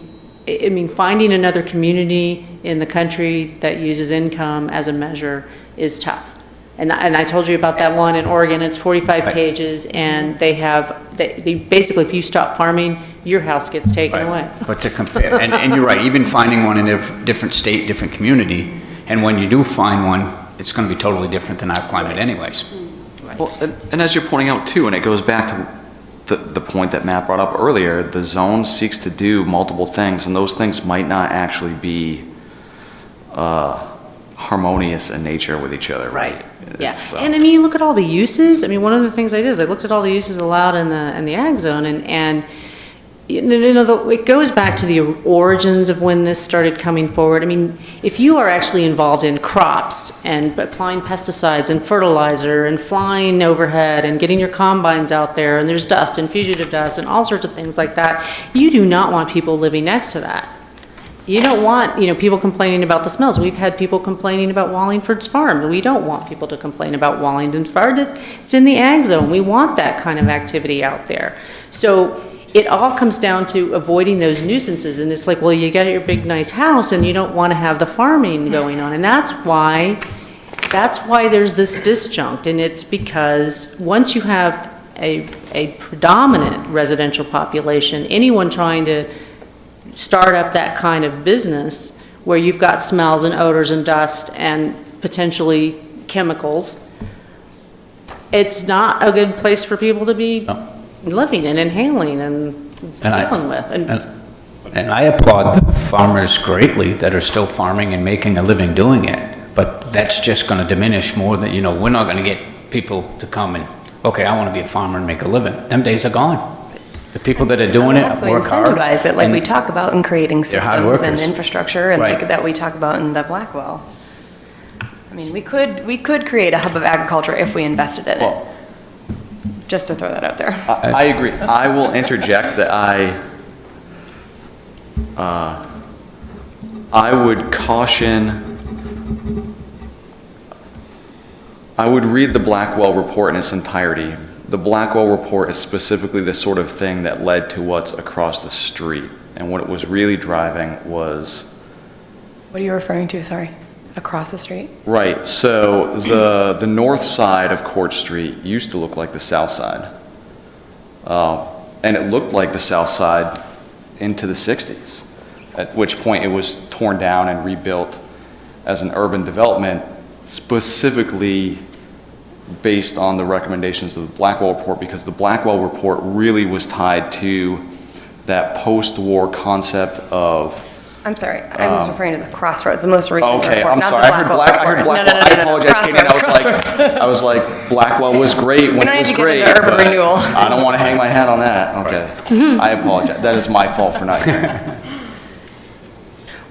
I mean, finding another community in the country that uses income as a measure is tough. And I told you about that one in Oregon. It's 45 pages, and they basically, if you stop farming, your house gets taken away. But to compare, and you're right, even finding one in a different state, different community, and when you do find one, it's going to be totally different than our climate anyways. Well, and as you're pointing out too, and it goes back to the point that Matt brought up earlier, the zone seeks to do multiple things, and those things might not actually be harmonious in nature with each other, right? Yeah, and I mean, you look at all the uses. I mean, one of the things I did is I looked at all the uses allowed in the ag zone, and you know, it goes back to the origins of when this started coming forward. I mean, if you are actually involved in crops and applying pesticides and fertilizer and flying overhead and getting your combines out there, and there's dust and fugitive dust and all sorts of things like that, you do not want people living next to that. You don't want, you know, people complaining about the smells. We've had people complaining about Wallingford's farm. We don't want people to complain about Wallington's farm. It's in the ag zone. We want that kind of activity out there. So it all comes down to avoiding those nuisances. And it's like, well, you got your big nice house and you don't want to have the farming going on. And that's why there's this disjunct. And it's because once you have a predominant residential population, anyone trying to start up that kind of business where you've got smells and odors and dust and potentially chemicals, it's not a good place for people to be living and inhaling and dealing with. And I applaud the farmers greatly that are still farming and making a living doing it, but that's just going to diminish more than, you know, we're not going to get people to come and, okay, I want to be a farmer and make a living. Them days are gone. The people that are doing it work hard. Incentivize it, like we talk about in creating they're hard systems and workers. infrastructure, and Right. like that we talk about in the Blackwell. I mean, we could create a hub of agriculture if we invested in it. Just to throw that out there. I agree. I will interject that I would caution, I would read the Blackwell report in its entirety. The Blackwell report is specifically the sort of thing that led to what's across the street. And what it was really driving was... What are you referring to, sorry? Across the street? Right, so the north side of Court Street used to look like the south side. And it looked like the south side into the 60s, at which point it was torn down and rebuilt as an urban development, specifically based on the recommendations of the Blackwell report, because the Blackwell report really was tied to that post-war concept of... I'm sorry, I was referring to the Crossroads, the most recent report, Okay, I'm not sorry. the I heard Blackwell report. Blackwell. No, I apologize, Katie. Crossroads. I was like, Blackwell was great when don't it was need to get great. into urban but renewal. I don't want to hang my hat on that. Okay. I apologize. That is my fault for not hearing it.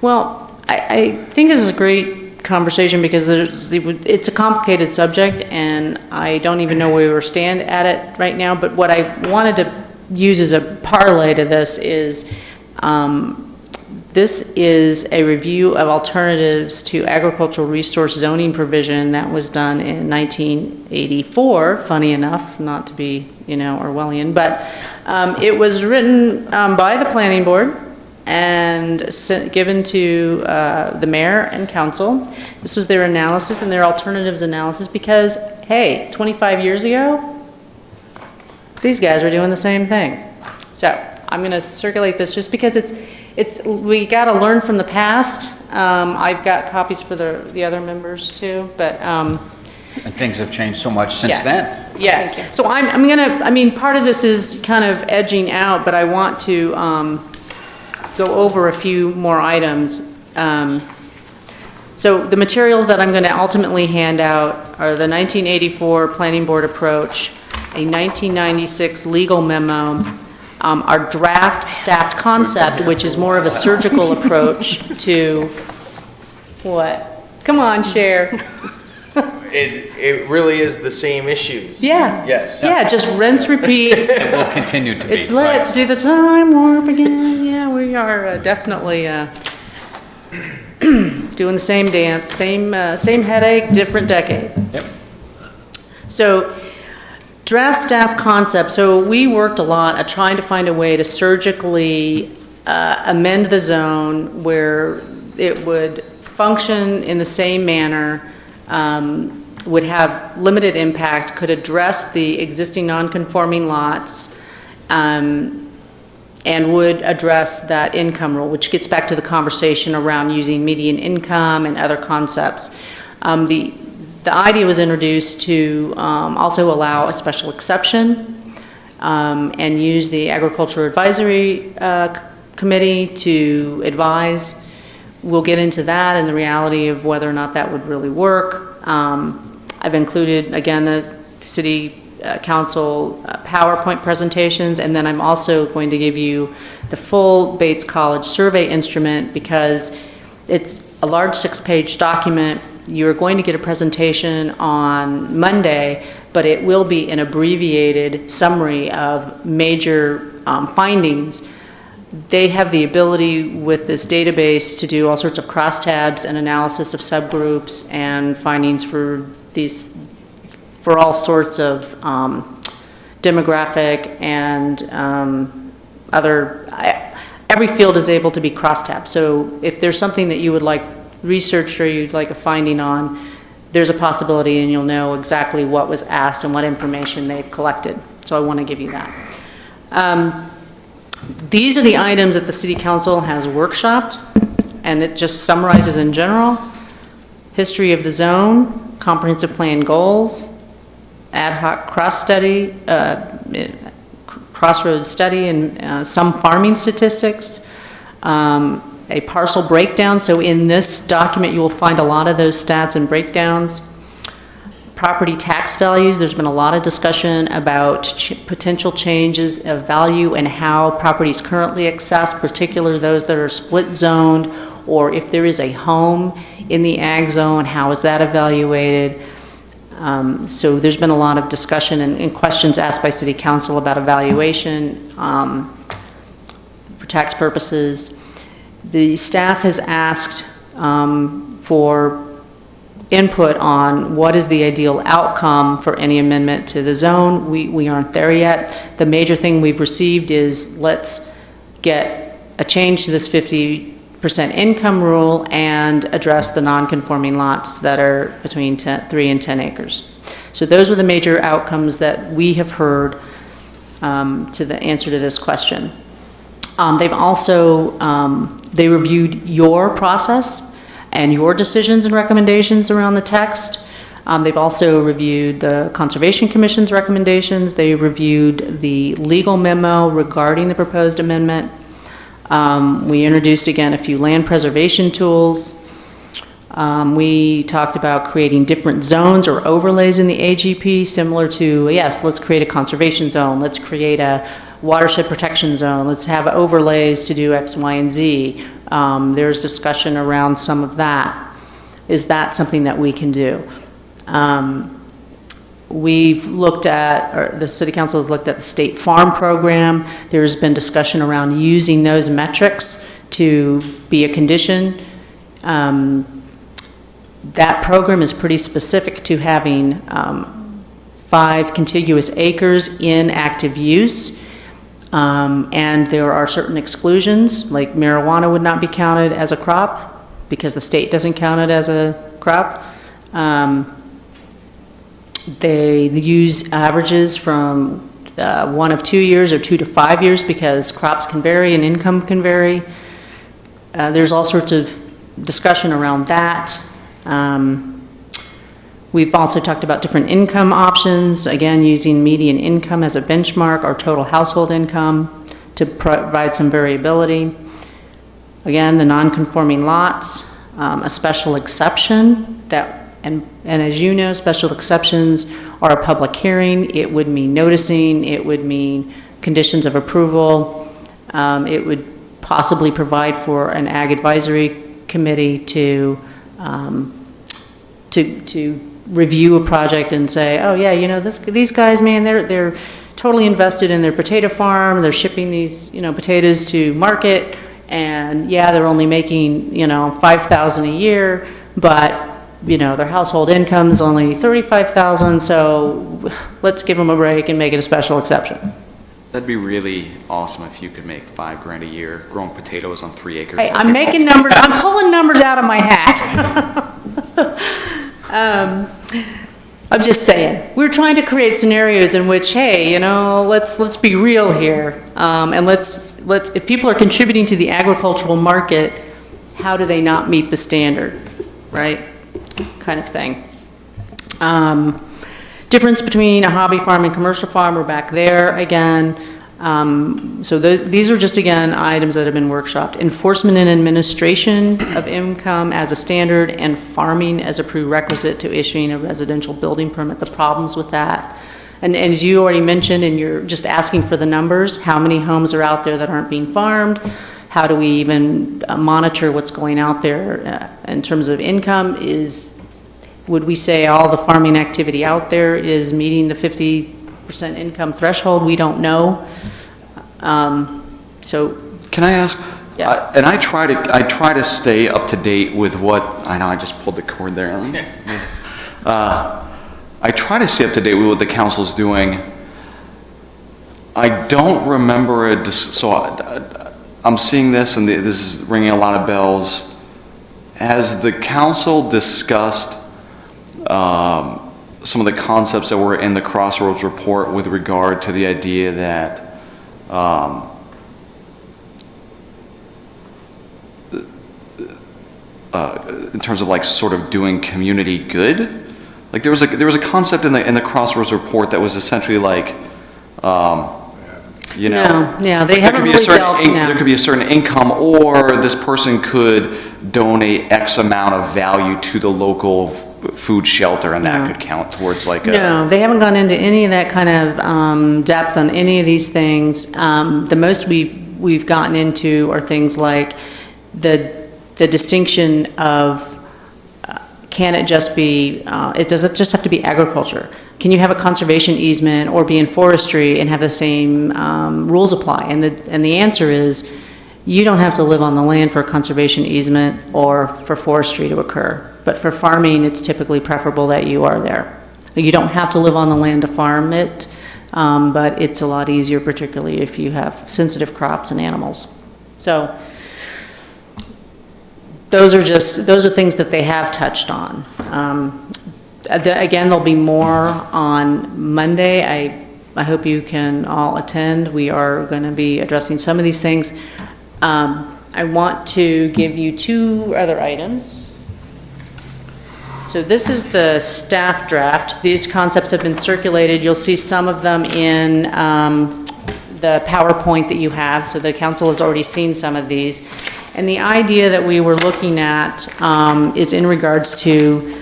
Well, I think this is a great conversation because it's a complicated subject, and I don't even know where we stand at it right now, but what I wanted to use as a parlay to this is a review of alternatives to agricultural resource zoning provision that was done in 1984, funny enough, not to be, you know, Orwellian, but it was written by the planning board and given to the mayor and council. This was their analysis and their alternatives analysis because, hey, 25 years ago, these guys were doing the same thing. So I'm going to circulate this just because we got to learn from the past. I've got copies for the other members too, but And things have changed so much since then. Yes. So I'm going to, I mean, part of this is kind of edging out, but I want to go over a few more items. So the materials that I'm going to ultimately hand out are the 1984 Planning Board approach, a 1996 legal memo, our draft staffed concept, which is more of a surgical approach to what? Come on, share. it really is the same issues. Yeah. Yes. Yeah, just rinse, repeat. It will continue to be. It's let's do the time warp again. Yeah, we are definitely doing the same dance, same headache, different decade. Yep. So, draft staff concept. So we worked a lot at trying to find a way to surgically amend the zone where it would function in the same manner, would have limited impact, could address the existing non-conforming lots, and would address that income rule, which gets back to the conversation around using median income and other concepts. The idea was introduced to also allow a special exception and use the Agricultural Advisory Committee to advise. We'll get into that and the reality of whether or not that would really work. I've included, again, the City Council PowerPoint presentations, and then I'm also going to give you the full Bates College survey instrument because it's a large 6-page document. You're going to get a presentation on Monday, but it will be an abbreviated summary of major findings. They have the ability with this database to do all sorts of crosstabs and analysis of subgroups and findings for all sorts of demographic and every field is able to be crosstabbed. So if there's something that you would like researched or you'd like a finding on, there's a possibility and you'll know exactly what was asked and what information they've collected. So I want to give you that. These are the items that the City Council has workshopped, and it just summarizes in general: history of the zone, comprehensive plan goals, ad hoc crossroads study, and some farming statistics, a parcel breakdown. So in this document, you will find a lot of those stats and breakdowns. Property tax values, there's been a lot of discussion about potential changes of value and how properties currently assessed, particularly those that are split zoned, or if there is a home in the ag zone, how is that evaluated? So there's been a lot of discussion and questions asked by City Council about evaluation for tax purposes. The staff has asked for input on what is the ideal outcome for any amendment to the zone. We aren't there yet. The major thing we've received is let's get a change to this 50% income rule and address the non-conforming lots that are between 3 and 10 acres. So those are the major outcomes that we have heard to the answer to this question. They've also, they reviewed your process and your decisions and recommendations around the text. They've also reviewed the Conservation Commission's recommendations. They reviewed the legal memo regarding the proposed amendment. We introduced, again, a few land preservation tools. We talked about creating different zones or overlays in the AGP, similar to, yes, let's create a conservation zone, let's create a watershed protection zone, let's have overlays to do X, Y, and Z. There's discussion around some of that. Is that something that we can do? We've looked at, or the City Council has looked at the State Farm Program. There's been discussion around using those metrics to be a condition. That program is pretty specific to having 5 contiguous acres in active use. And there are certain exclusions, like marijuana would not be counted as a crop because the state doesn't count it as a crop. They use averages from 1 of 2 years or 2 to 5 years because crops can vary and income can vary. There's all sorts of discussion around that. We've also talked about different income options, again, using median income as a benchmark or total household income to provide some variability. Again, the non-conforming lots, a special exception that, and as you know, special exceptions are a public hearing. It would mean noticing, it would mean conditions of approval. It would possibly provide for an ag advisory committee to review a project and say, oh yeah, you know, these guys, man, they're totally invested in their potato farm, they're shipping these, you know, potatoes to market, and yeah, they're only making, you know, $5,000 a year, but, you know, their household income's only $35,000, so let's give them a break and make it a special exception. That'd be really awesome if you could make $5,000 a year growing potatoes on 3 acres. Hey, I'm making numbers, I'm pulling numbers out of my hat. I'm just saying, we're trying to create scenarios in which, hey, you know, let's be real here. And let's, if people are contributing to the agricultural market, how do they not meet the standard, right? Kind of thing. Difference between a hobby farm and commercial farm, we're back there again. So these are just, again, items that have been workshopped. Enforcement and administration of income as a standard, and farming as a prerequisite to issuing a residential building permit, the problems with that. And as you already mentioned, and you're just asking for the numbers, how many homes are out there that aren't being farmed? How do we even monitor what's going out there in terms of income? Would we say all the farming activity out there is meeting the 50% income threshold? We don't know. So. Can I ask? Yeah. And I try to stay up to date with what, I know I just pulled the cord there. I try to stay up to date with what the council's doing. I don't remember I'm seeing this, and this is ringing a lot of bells. Has the council discussed some of the concepts that were in the Crossroads report with regard to the idea that in terms of like sort of doing community good? Like there was a concept in the Crossroads report that was essentially like, you know, no, they haven't really delved now. There could be a certain income, or this person could donate X amount of value to the local food shelter, and that could count towards like a... No, they haven't gone into any of that kind of depth on any of these things. The most we've gotten into are things like the distinction of can it just be, does it just have to be agriculture? Can you have a conservation easement or be in forestry and have the same rules apply? And the answer is, you don't have to live on the land for a conservation easement or for forestry to occur. But for farming, it's typically preferable that you are there. You don't have to live on the land to farm it, but it's a lot easier, particularly if you have sensitive crops and animals. So those are things that they have touched on. Again, there'll be more on Monday. I hope you can all attend. We are going to be addressing some of these things. I want to give you 2 other items. So this is the staff draft. These concepts have been circulated. You'll see some of them in the PowerPoint that you have, so the council has already seen some of these. And the idea that we were looking at is in regards to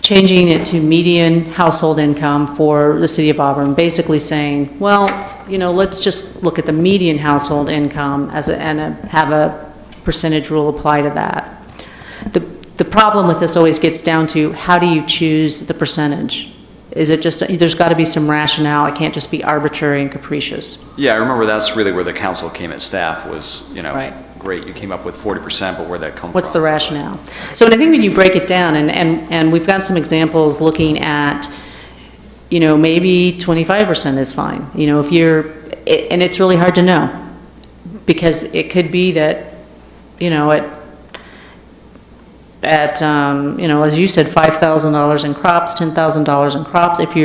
changing it to median household income for the city of Auburn, basically saying, well, you know, let's just look at the median household income and have a percentage rule apply to that. The problem with this always gets down to, how do you choose the percentage? Is it just, there's got to be some rationale. It can't just be arbitrary and capricious. Yeah, I remember that's really where the council came at staff was, you know, right. Great, you came up with 40%, but where'd that come from? What's the rationale? So, and I think when you break it down, and we've got some examples looking at, you know, maybe 25% is fine. You know, if and it's really hard to know, because it could be that, you know, at you know, as you said, $5,000 in crops, $10,000 in crops. If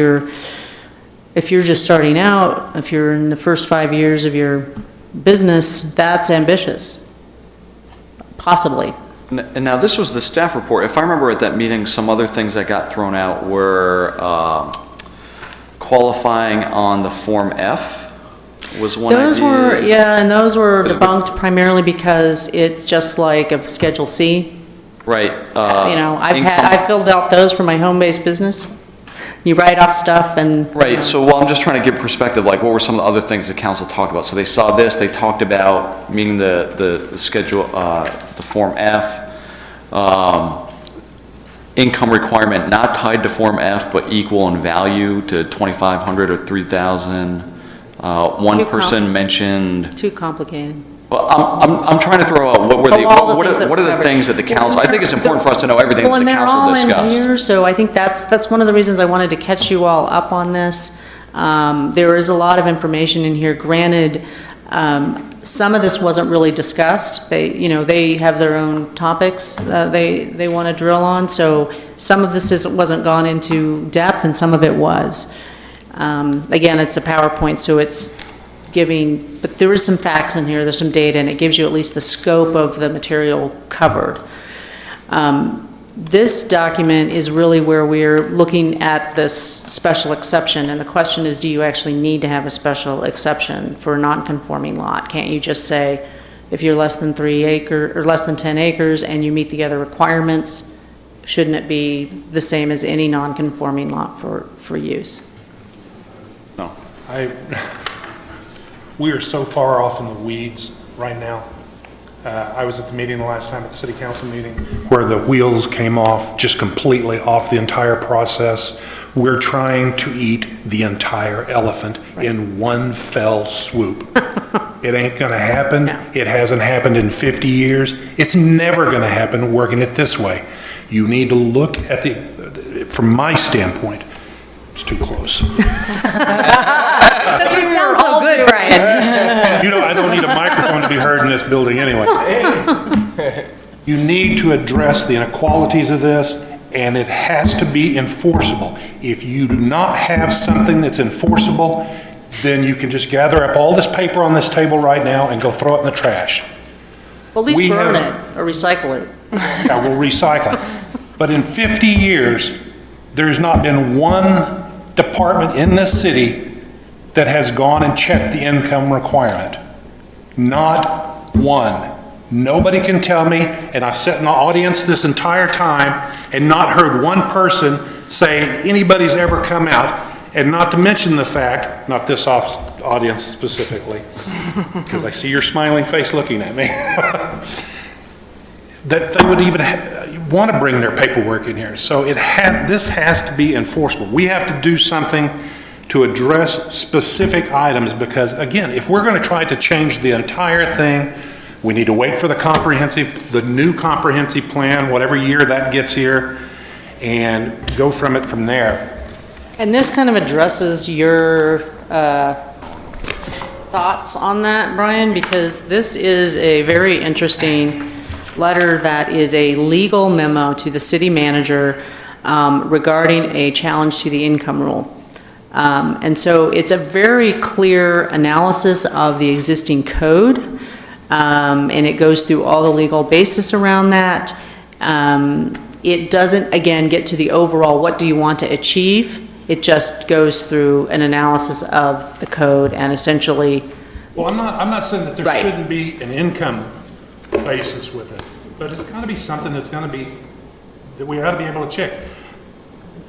you're just starting out, if you're in the first 5 years of your business, that's ambitious, possibly. And now this was the staff report. If I remember at that meeting, some other things that got thrown out were qualifying on the Form F was one Those idea. were, yeah, and those were debunked primarily because it's just like a Schedule C. Right. You know, I filled out those for my home-based business. You write off stuff and... Right, so I'm just trying to give perspective, like what were some of the other things the council talked about? So they saw this, they talked about meeting the schedule, the Form F. income requirement not tied to Form F, but equal in value to 2,500 or 3,000. One Too person mentioned, Too complicated. well, I'm trying to throw out what are the things that the council, I think it's important for us to know everything Well, that and the they're all council in discussed. here, so I think that's one of the reasons I wanted to catch you all up on this. There is a lot of information in here. Granted, some of this wasn't really discussed. They have their own topics they want to drill on, so some of this wasn't gone into depth and some of it was. Again, it's a PowerPoint, so it's giving, but there is some facts in here, there's some data, and it gives you at least the scope of the material covered. This document is really where we're looking at this special exception, and the question is, do you actually need to have a special exception for a non-conforming lot? Can't you just say, if you're less than 3 acres, or less than 10 acres, and you meet the other requirements, shouldn't it be the same as any non-conforming lot for use? No. We are so far off in the weeds right now. I was at the meeting the last time, at the city council meeting, where the wheels came off, just completely off the entire process. We're trying to eat the entire elephant in one fell swoop. It ain't gonna happen. No. It hasn't happened in 50 years. It's never gonna happen working it this way. You need to look at from my standpoint, it's too close. That just sounds so good, Brian. I don't need a microphone to be heard in this building anyway. You need to address the inequalities of this, and it has to be enforceable. If you do not have something that's enforceable, then you can just gather up all this paper on this table right now and go throw it in the trash. Well, at least We burn have- it or recycle it. I will recycle it. But in 50 years, there's not been one department in this city that has gone and checked the income requirement. Not one. Nobody can tell me, and I've sat in the audience this entire time and not heard one person say anybody's ever come out, and not to mention the fact, not this audience specifically, because I see your smiling face looking at me, that they would even want to bring their paperwork in here. So this has to be enforceable. We have to do something to address specific items, because again, if we're going to try to change the entire thing, we need to wait for the new comprehensive plan, whatever year that gets here, and go from it from there. And this kind of addresses your thoughts on that, Brian, because this is a very interesting letter that is a legal memo to the city manager regarding a challenge to the income rule. And so it's a very clear analysis of the existing code, and it goes through all the legal basis around that. It doesn't, again, get to the overall, what do you want to achieve? It just goes through an analysis of the code and essentially... Well, I'm not saying that there Right. shouldn't be an income basis with it, but it's got to be something that we ought to be able to check.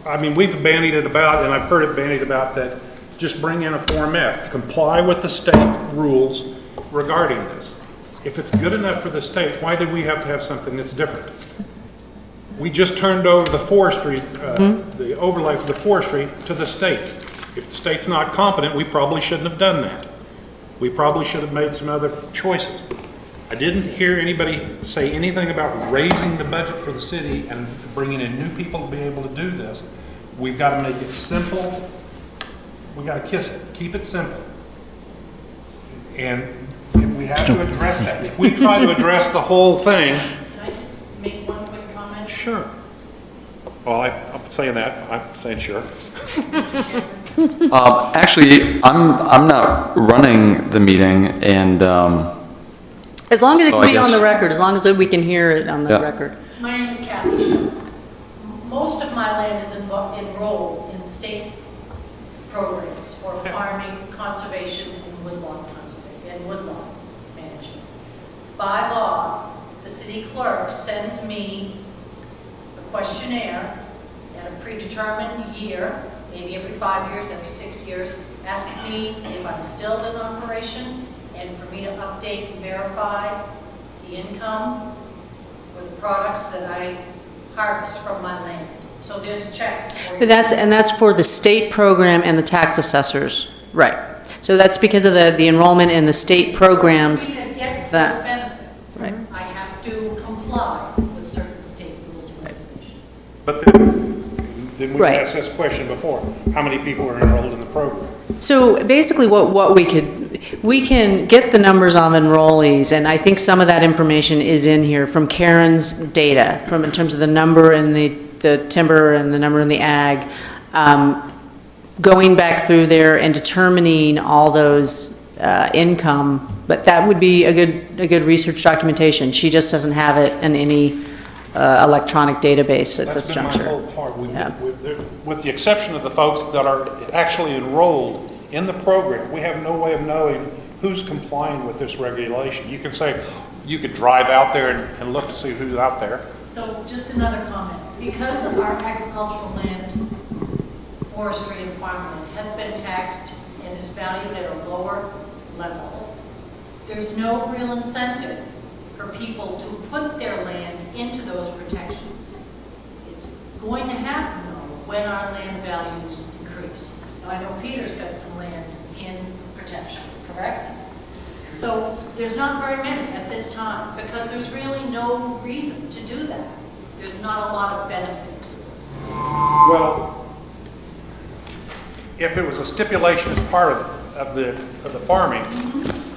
I mean, we've bandied it about, and I've heard it bandied about, that just bring in a Form F, comply with the state rules regarding this. If it's good enough for the state, why do we have to have something that's different? We just turned over the forestry, the overlay for the forestry to the state. If the state's not competent, we probably shouldn't have done that. We probably should have made some other choices. I didn't hear anybody say anything about raising the budget for the city and bringing in new people to be able to do this. We've got to make it simple. We got to kiss it, keep it simple. And we have to address that. If we try to address the whole thing. Can I just make one quick comment? Sure. Well, I'm saying that, I'm saying sure. Actually, I'm not running the meeting, and As long as it So can I be on guess- the record, as long as we can hear it on the Yeah. record. My name is Kathy. Most of my land is enrolled in state programs for farming, conservation, and woodlawn management. By law, the city clerk sends me a questionnaire at a predetermined year, maybe every 5 years, every 6 years, asking me if I'm still in operation, and for me to update and verify the income with the products that I harvest from my land. So there's a check. for you. That's for the state program and the tax assessors, right. So that's because of the enrollment in the state programs. For me to get that- those benefits, Right. I have to comply with certain state rules and regulations. But then we Right. asked this question before, how many people are enrolled in the program? So basically what we can get the numbers of enrollees, and I think some of that information is in here from Karen's data, in terms of the number in the timber and the number in the ag, going back through there and determining all those income, but that would be a good research documentation. She just doesn't have it in any electronic database at this That's been my juncture. whole part. Yeah. With the exception of the folks that are actually enrolled in the program, we have no way of knowing who's complying with this regulation. You can say, you could drive out there and look to see who's out there. So just another comment. Because of our agricultural land, forestry and farmland has been taxed and is valued at a lower level, there's no real incentive for people to put their land into those protections. It's going to happen though when our land values increase. Now I know Peter's got some land in protection, correct? So there's not very many at this time because there's really no reason to do that. There's not a lot of benefit to it. Well, if it was a stipulation as part of the farming,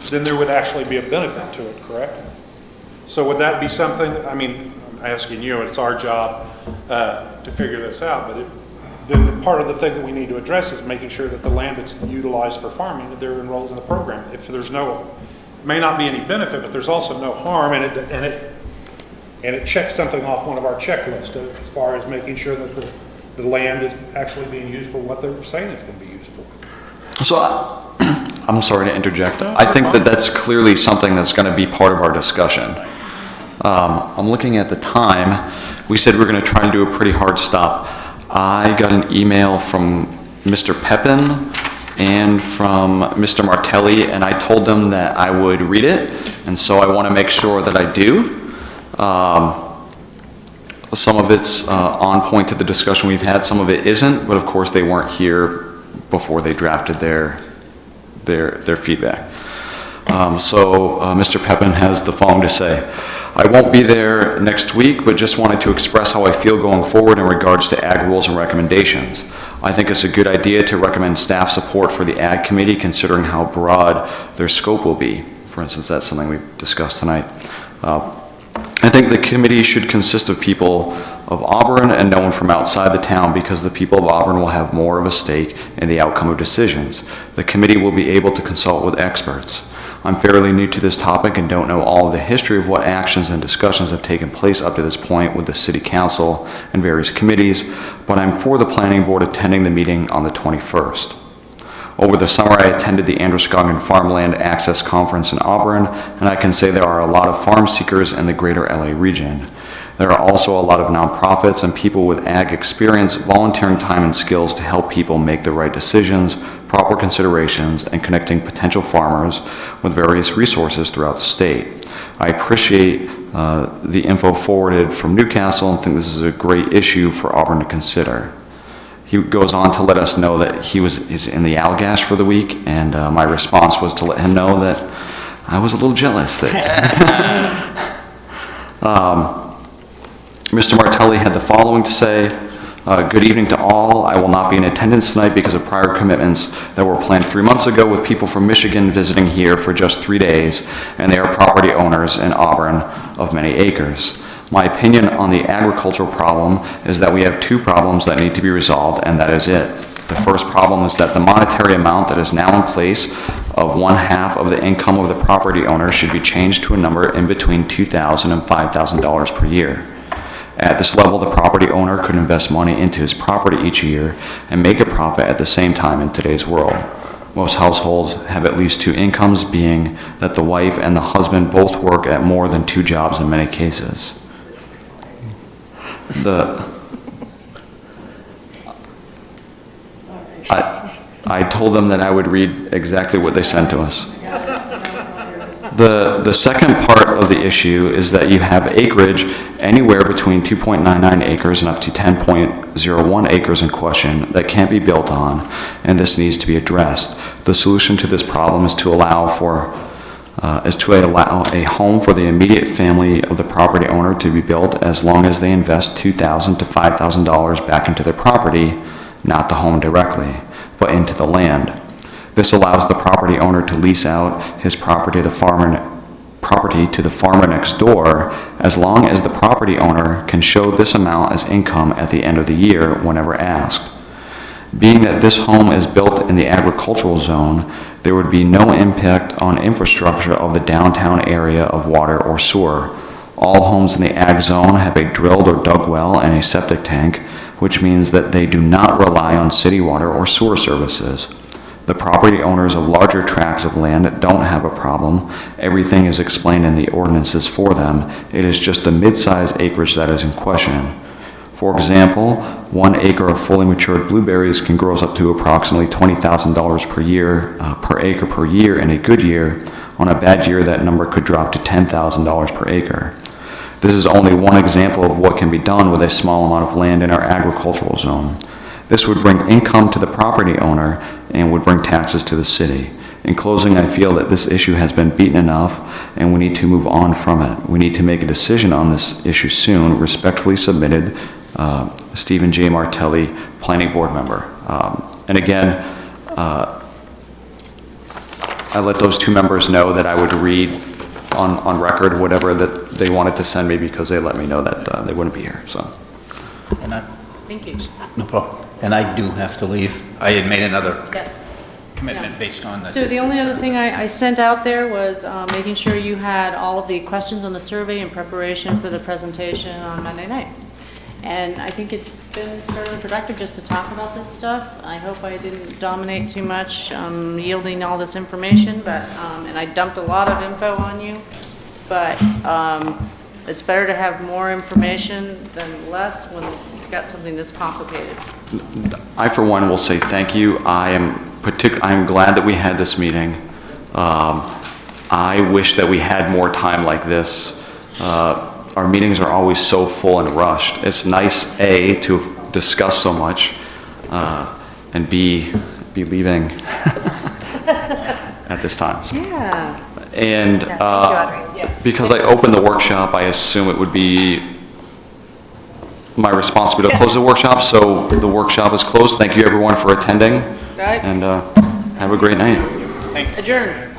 then there would actually be a benefit to it, correct? So would that be something, I mean, I'm asking you, and it's our job to figure this out, but then part of the thing that we need to address is making sure that the land that's utilized for farming, that they're enrolled in the program. If there's may not be any benefit, but there's also no harm, and it checks something off one of our checklists as far as making sure that the land is actually being used for what they're saying it's going to be used for. So I'm sorry to interject. I think that that's clearly something that's going to be part of our discussion. I'm looking at the time. We said we're going to try and do a pretty hard stop. I got an email from Mr. Pepin and from Mr. Martelli, and I told them that I would read it, and so I want to make sure that I do. Some of it's on point to the discussion we've had, some of it isn't, but of course they weren't here before they drafted their feedback. Mr. Pepin has the following to say: I won't be there next week, but just wanted to express how I feel going forward in regards to ag rules and recommendations. I think it's a good idea to recommend staff support for the ag committee, considering how broad their scope will be. For instance, that's something we've discussed tonight. I think the committee should consist of people of Auburn and no one from outside the town, because the people of Auburn will have more of a stake in the outcome of decisions. The committee will be able to consult with experts. I'm fairly new to this topic and don't know all of the history of what actions and discussions have taken place up to this point with the city council and various committees, but I'm for the planning board attending the meeting on the 21st. Over the summer, I attended the Androscoggin Farmland Access Conference in Auburn, and I can say there are a lot of farm seekers in the greater LA region. There are also a lot of nonprofits and people with ag experience volunteering time and skills to help people make the right decisions, proper considerations, and connecting potential farmers with various resources throughout the state. I appreciate the info forwarded from Newcastle and think this is a great issue for Auburn to consider. He goes on to let us know that he's in the Allagash for the week, and my response was to let him know that I was a little jealous. Mr. Martelli had the following to say: good evening to all. I will not be in attendance tonight because of prior commitments that were planned 3 months ago with people from Michigan visiting here for just 3 days, and they are property owners in Auburn of many acres. My opinion on the agricultural problem is that we have two problems that need to be resolved, and that is it. The first problem is that the monetary amount that is now in place of 1/2 of the income of the property owner should be changed to a number in between $2,000 and $5,000 per year. At this level, the property owner could invest money into his property each year and make a profit at the same time in today's world. Most households have at least two incomes, being that the wife and the husband both work at more than 2 jobs in many cases. I told them that I would read exactly what they sent to us. The second part of the issue is that you have acreage anywhere between 2.99 acres and up to 10.01 acres in question that can't be built on, and this needs to be addressed. The solution to this problem is to allow a home for the immediate family of the property owner to be built as long as they invest $2,000 to $5,000 back into their property, not the home directly, but into the land. This allows the property owner to lease out his property to the farmer next door, as long as the property owner can show this amount as income at the end of the year whenever asked. Being that this home is built in the agricultural zone, there would be no impact on infrastructure of the downtown area of water or sewer. All homes in the ag zone have a drilled or dug well and a septic tank, which means that they do not rely on city water or sewer services. The property owners of larger tracts of land don't have a problem. Everything is explained in the ordinances for them. It is just the mid-size acreage that is in question. For example, 1 acre of fully matured blueberries can grow up to approximately $20,000 per acre per year in a good year. On a bad year, that number could drop to $10,000 per acre. This is only one example of what can be done with a small amount of land in our agricultural zone. This would bring income to the property owner and would bring taxes to the city. In closing, I feel that this issue has been beaten enough and we need to move on from it. We need to make a decision on this issue soon. Respectfully submitted, Stephen J. Martelli, Planning Board member. And again, I let those two members know that I would read on record whatever that they wanted to send me because they let me know that they wouldn't be here, so. And I, Thank you. no problem. And I do have to leave. I had made another Yes. commitment Yeah. based on the. So the only other thing I sent out there was making sure you had all of the questions on the survey in preparation for the presentation on Monday night. And I think it's been fairly productive just to talk about this stuff. I hope I didn't dominate too much yielding all this information, but, and I dumped a lot of info on you, but it's better to have more information than less when you've got something this complicated. I, for one, will say thank you. I'm glad that we had this meeting. I wish that we had more time like this. Our meetings are always so full and rushed. It's nice, A, to discuss so much, and B, be leaving at this time. So. Yeah. And Yeah, thank you, Audrey. because I opened the workshop, I assume it would be my responsibility to close the workshop, so the workshop is closed. Thank you, everyone, for attending, Right. and have a great night. Thanks. Adjourn.